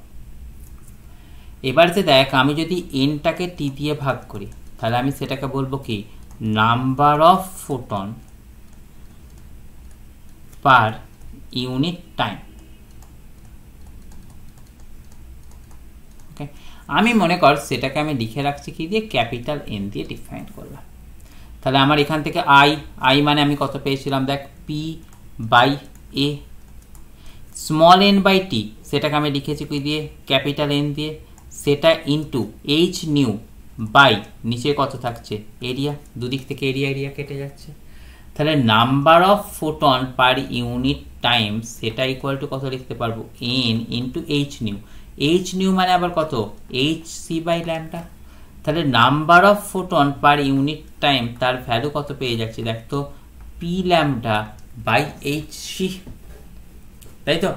এবার যে দেখ, আমি যদি এনটাকে টি দিয়ে ভাগ করি, তাহলে আমি সেটাকে বলবো কি number of photon per unit time. Okay, আমি মনে কর সেটাকে আমি লিখে রাখছি কি দিয়ে? ক্যাপিটাল এন দিয়ে ডিফাইন করলাম। তাহলে আমার এখান থেকে আই, আই মানে আমি কত পেয়েছিলাম? দেখ P by A. Small n by t সেটাকে আমি লিখেছি কি দিয়ে? ক্যাপিটাল এন দিয়ে। সেটা ইন্টু এইচ নিউ বাই নিচে কত থাকছে? এরিয়া। দুদিক থেকে এরিয়া এরিয়া কেটে যাচ্ছে। তাহলে number of photon per unit time সেটা ইকুয়াল টু কত লিখতে পারবো? N into h nu. H nu মানে আবার কত? H c by lambda. তাহলে number of photon per unit time তার ভ্যালু কত পেয়ে যাচ্ছি? দেখ তো, P lambda by h c, তাই তো?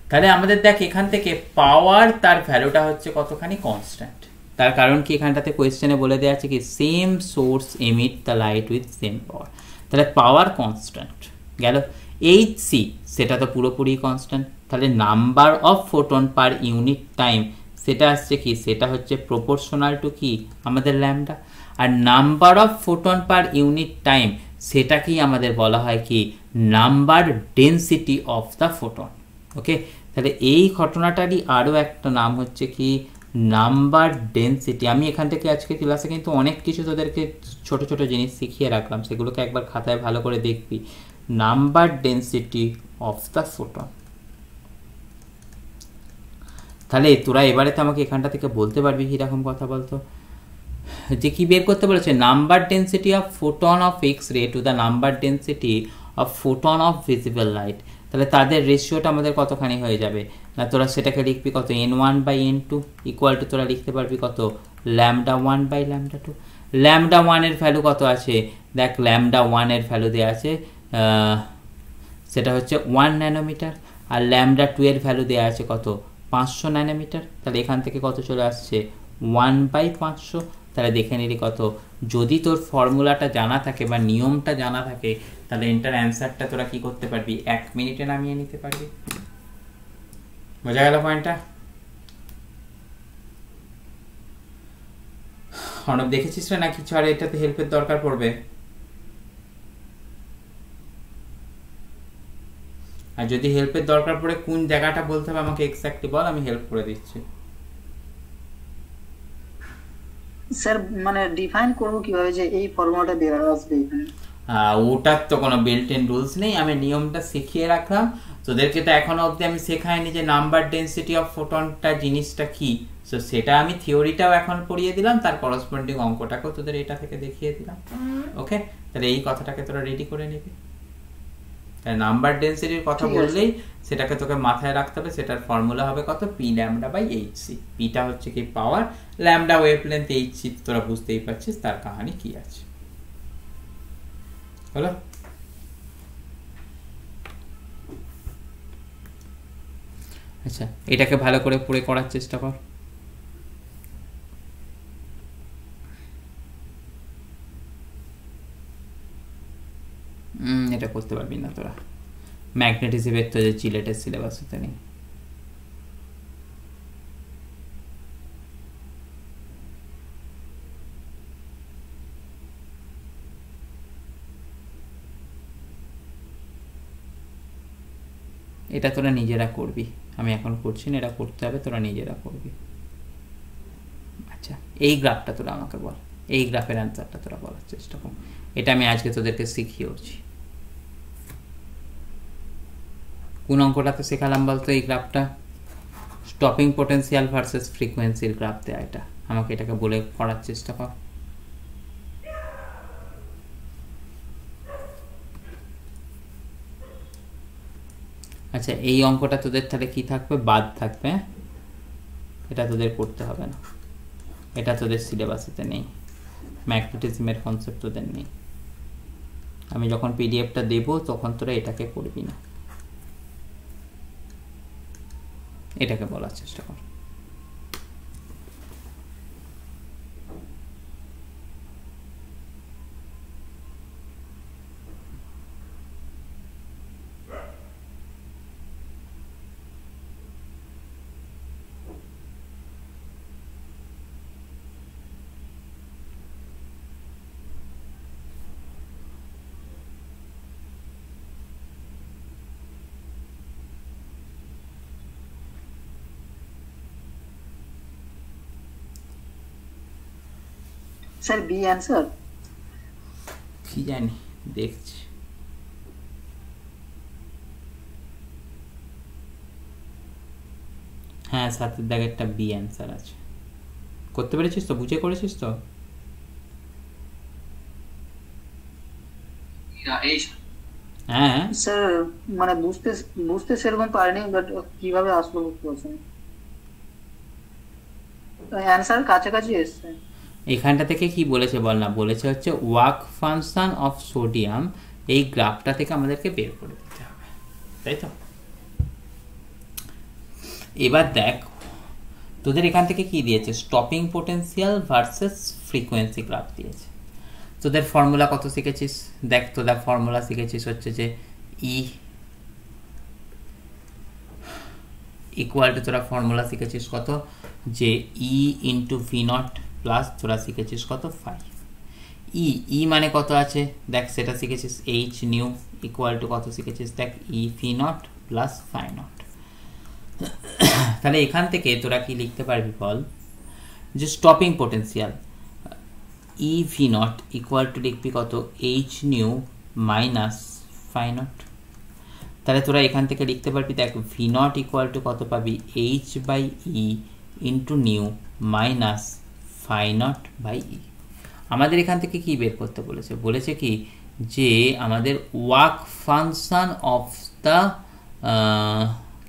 তাহলে আমাদের দেখ এখান থেকে পাওয়ার তার ভ্যালুটা হচ্ছে কতখানি? কনস্ট্যান্ট। তার কারণ কি এখানটাতে কোয়েশ্চেনে বলে দেওয়া আছে কি same source emit the light with same power. তাহলে পাওয়ার কনস্ট্যান্ট গেল। এইচ সি সেটা তো পুরোপুরি কনস্ট্যান্ট। তাহলে number of photon per unit time সেটা আসছে কি? সেটা হচ্ছে প্রপোর্শনাল টু কি? আমাদের ল্যাম্ডা। আর number of photon per unit time সেটাকেই আমাদের বলা হয় কি number density of the photon. Okay, তাহলে এই ঘটনাটারই আরও একটা নাম হচ্ছে কি নাম্বার ডেন্সিটি। আমি এখান থেকে আজকে ক্লাসে কিন্তু অনেক কিছু তোদেরকে ছোট ছোট জিনিস শিখিয়ে রাখলাম, সেগুলোকে একবার খাতায় ভালো করে দেখবি। Number density of the photon. তাহলে তোরা এবারে তো আমাকে এখানটা থেকে বলতে পারবি কিরকম কথা বলতো, যে কি বের করতে বলেছে? Number density of photon of X ray to the number density of photon of visible light. তাহলে তাদের রেশিওটা আমাদের কতখানি হয়ে যাবে না? তোরা সেটাকে লিখবি কত? n1 by n2 equal to তোরা লিখতে পারবি কত? Lambda 1 by lambda 2। ল্যামডা 1 এর ভ্যালু কত আছে? দেখ ল্যামডা 1 এর ভ্যালু দেওয়া আছে সেটা হচ্ছে 1 ন্যানোমিটার। আর ল্যামডা 2 এর ভ্যালু দেওয়া আছে কত? 500 ন্যানোমিটার। তাহলে এখান থেকে কত চলে আসছে? 1 বাই 500। তাহলে দেখে নিলি কত। যদি তোর ফর্মুলাটা জানা থাকে বা নিয়মটা জানা থাকে, তাহলে এটার অ্যান্সারটা তোরা কি করতে পারবি? 1 মিনিটে নামিয়ে নিতে পারবি। বোঝা গেল পয়েন্টটা? অর্ণব দেখেছিস না কিছু? আর এটাতে হেল্পের দরকার পড়বে। আর যদি হেল্পের দরকার পড়ে কোন জায়গাটা বলতে হবে আমাকে এক্স্যাক্টলি বল, আমি হেল্প করে দিচ্ছি। স্যার মানে ডিফাইন করব কিভাবে যে এই ফর্মুলাটা বের আসবে এখানে? ওটার তো কোনো বিল্ট ইন রুলস নেই, আমি নিয়মটা শিখিয়ে রাখলাম তোদেরকে। তো এখনো অবধি আমি শেখাইনি যে নাম্বার ডেন্সিটি অফ ফোটনটা জিনিসটা কি। সো সেটা আমি থিওরিটাও এখন পড়িয়ে দিলাম, তার করসপন্ডিং অঙ্কটাকেও তোদের এটা থেকে দেখিয়ে দিলাম। ওকে, তাহলে এই কথাটাকে তোরা রেডি করে নিবি। নাম্বার ডেন্সিটির কথা বললেই সেটাকে তোকে মাথায় রাখতে হবে, সেটার ফর্মুলা হবে কত, p lambda by h c. পিটা হচ্ছে কি power, lambda wavelength, h c তোরা বুঝতেই পারছিস তার কাহিনী কি আছে। হলো? আচ্ছা, এটাকে ভালো করে পড়ে করার চেষ্টা কর। এটা করতে পারবি না তোরা, ম্যাগনেটিজমের তো যে চিলেটের সিলেবাসে নেই। এটা তোরা নিজেরা করবি, আমি এখন করছি না, এটা করতে হবে, তোরা নিজেরা করবি। আচ্ছা, এই গ্রাফটা তোরা আমাকে বল, এই গ্রাফের অ্যান্সারটা তোরা বলার চেষ্টা কর। এটা আমি আজকে তোদেরকে শিখিয়েছি। কোন অঙ্কটাতে শেখালাম বলতো এই গ্রাফটা? স্টপিং পোটেনশিয়াল ভার্সেস ফ্রিকোয়েন্সির গ্রাফ দেয়া, এটা আমাকে এটাকে বলে করার চেষ্টা কর। আচ্ছা, এই অঙ্কটা তোদের তাহলে কি থাকবে, বাদ থাকবে, এটা তোদের করতে হবে না, এটা তোদের সিলেবাসেতে নেই, ম্যাগনেটিজমের কনসেপ্ট তোদের নেই। আমি যখন পিডিএফটা দেব তখন তোরা এটাকে করবি না, এটাকে বলার চেষ্টা কর। Sir B answer? কি জানি, দেখছি। হ্যাঁ, সাতের দাগে একটা বি অ্যান্সার আছে। করতে পেরেছিস তো, বুঝে করেছিস তো? হ্যাঁ স্যার, মানে বুঝতে সেরকম পারিনি, বাট কিভাবে আসলো বুঝতে পারছি না। অ্যান্সার কাছাকাছি এসছে। এখানটা থেকে কি বলেছে বল না, বলেছে হচ্ছে ওয়ার্ক ফাংশন অফ সোডিয়াম, এই গ্রাফটা থেকে আমাদেরকে বের করে দিতে হবে, তাই তো? এবার দেখ তোদের এখান থেকে কি দিয়েছে, stopping potential versus frequency graph দিয়েছে। তোদের ফর্মুলা কত শিখেছিস দেখ, তোদের ফর্মুলা শিখেছিস হচ্ছে যে ই ইকুয়াল টু, তোরা ফর্মুলা শিখেছিস কত, যে ই ইন্টু ভি নট প্লাস তোরা শিখেছিস কত, 5। ই মানে কত আছে দেখ, সেটা শিখেছিস এইচ নিউ ইকুয়াল টু কত শিখেছিস দেখ, e v naught plus phi naught. তাহলে এখান থেকে তোরা কি লিখতে পারবি বল, যে stopping potential e v naught equal to লিখবি কত, h nu minus phi naught. তাহলে তোরা এখান থেকে লিখতে পারবি দেখ, ভি নট ইকুয়াল টু কত পাবি, h by e into nu minus phi naught by e. আমাদের এখান থেকে কি বের করতে বলেছে, বলেছে কি যে আমাদের ওয়ার্ক ফাংশন অফ দ্য,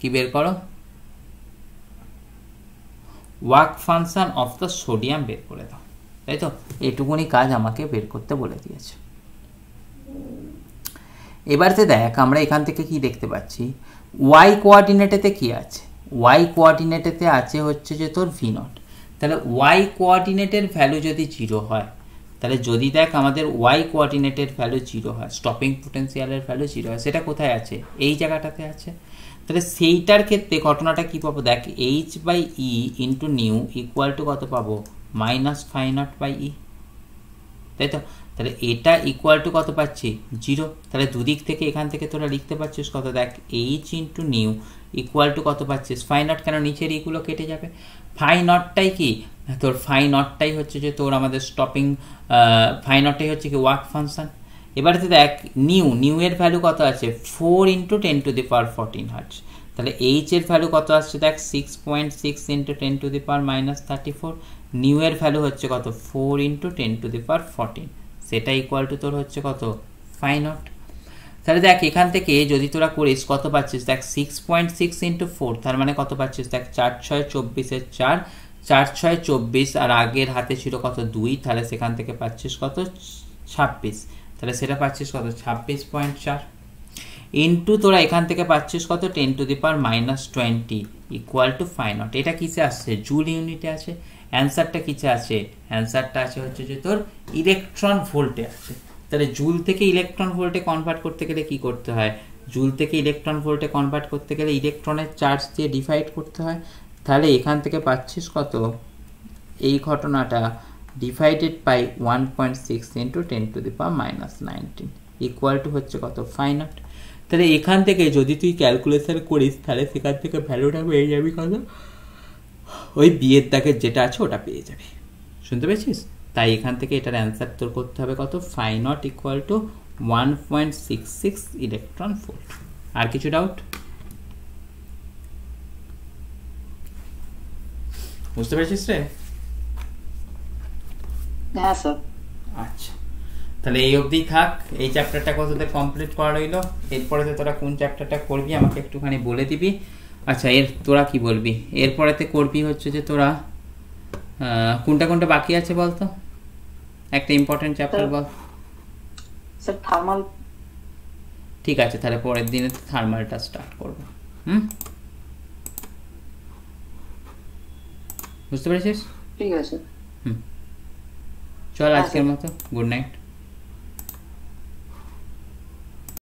কি বের করো, work function of the sodium বের করে দাও, তাই তো? এইটুকুনি কাজ আমাকে বের করতে বলে দিয়েছে। এবারে দেখ আমরা এখান থেকে কি দেখতে পাচ্ছি, ওয়াই কোঅর্ডিনেটেতে কি আছে, ওয়াই কোঅর্ডিনেটেতে আছে হচ্ছে যে তোর ভি নট। তাহলে ওয়াই কোঅর্ডিনেটের ভ্যালু যদি 0 হয়, তাহলে যদি দেখ আমাদের ওয়াই কোঅর্ডিনেটের ভ্যালু 0 হয়, স্টপিং পোটেনশিয়ালের ভ্যালু 0 হয়, সেটা কোথায় আছে, এই জায়গাটাতে আছে। তাহলে সেইটার ক্ষেত্রে ঘটনাটা কি পাবো দেখ, h by e into nu equal to কত পাবো, minus phi naught by e, তাই তো? তাহলে এটা ইকুয়াল টু কত পাচ্ছি, 0। তাহলে দুদিক থেকে এখান থেকে তোরা লিখতে পারছিস কত দেখ, H into nu equal to কত পাচ্ছিস, ফাই নট, কেন নিচের এইগুলো কেটে যাবে। ফাই নটটাই কি তোর, ফাই নটটাই হচ্ছে যে তোর আমাদের স্টপিং, ফাই নটটাই হচ্ছে কি ওয়ার্ক ফাংশন। এবারে দেখ নিউ এর ভ্যালু কত আছে, 4 into 10 to the power 14 hertz. তাহলে এইচ এর ভ্যালু কত আসছে দেখ, 6.6 into 10 to the power minus 34। New এর ভ্যালু হচ্ছে কত, 4 ইন্টু 10 টু দি পাওয়ার 14, সেটা ইকুয়াল টু তোর হচ্ছে কত, ফাই নট। তাহলে দেখ এখান থেকে যদি তোরা করিস কত পাচ্ছিস, দেখ 6.6 ইন্টু 4, তার মানে কত পাচ্ছিস, দেখ 4 6 24 4, 4 6 24, আর আগের হাতে ছিল কত 2, তাহলে সেখান থেকে পাচ্ছিস কত 26, তাহলে সেটা পাচ্ছিস কত 26.4 ইন্টু তোরা এখান থেকে পাচ্ছিস কত 10 to the power -20 equal to 5 এটা কিসে আসছে, জুল ইউনিটে আছে। অ্যান্সারটা কিসে আছে, অ্যান্সারটা আছে হচ্ছে যে তোর ইলেকট্রন ভোল্টে আছে। তাহলে জুল থেকে ইলেকট্রন ভোল্টে কনভার্ট করতে গেলে কি করতে হয়, জুল থেকে ইলেকট্রন ভোল্টে কনভার্ট করতে গেলে ইলেকট্রনের চার্জ দিয়ে ডিভাইড করতে হয়। তাহলে এখান থেকে পাচ্ছিস কত, এই ঘটনাটা divided by 1.6 into 10 to the power -19 equal to হচ্ছে কত 5 তাহলে এখান থেকে যদি তুই ক্যালকুলেশন করিস তাহলে সেখান থেকে ভ্যালুটা পেয়ে যাবি কত, ওই বিয়ের দাগের যেটা আছে ওটা পেয়ে যাবি। শুনতে পেয়েছিস? তাই এখান থেকে এটার অ্যান্সার তোর করতে হবে কত, 5 ইকুয়াল টু 1.66 ইলেকট্রন ভোল্ট। আর কিছু ডাউট? বুঝতে পেরেছিস রে? হ্যাঁ স্যার। আচ্ছা, তাহলে এই অবধি থাক। এই চ্যাপ্টারটা কততে কমপ্লিট করা রইলো। এরপরেতে তোরা কোন চ্যাপ্টারটা করবি আমাকে একটুখানি বলে দিবি। আচ্ছা, তোরা কি বলবি? এরপরেতে করবি হচ্ছে যে তোরা কোনটা কোনটা বাকি আছে বলতো, একটা ইম্পর্টেন্ট চ্যাপ্টার বল। Sir thermal. ঠিক আছে, তাহলে পরের দিনে থার্মালটা স্টার্ট করবো। বুঝতে পেরেছিস? ঠিক আছে। চল আজকের মতো গুড নাইট।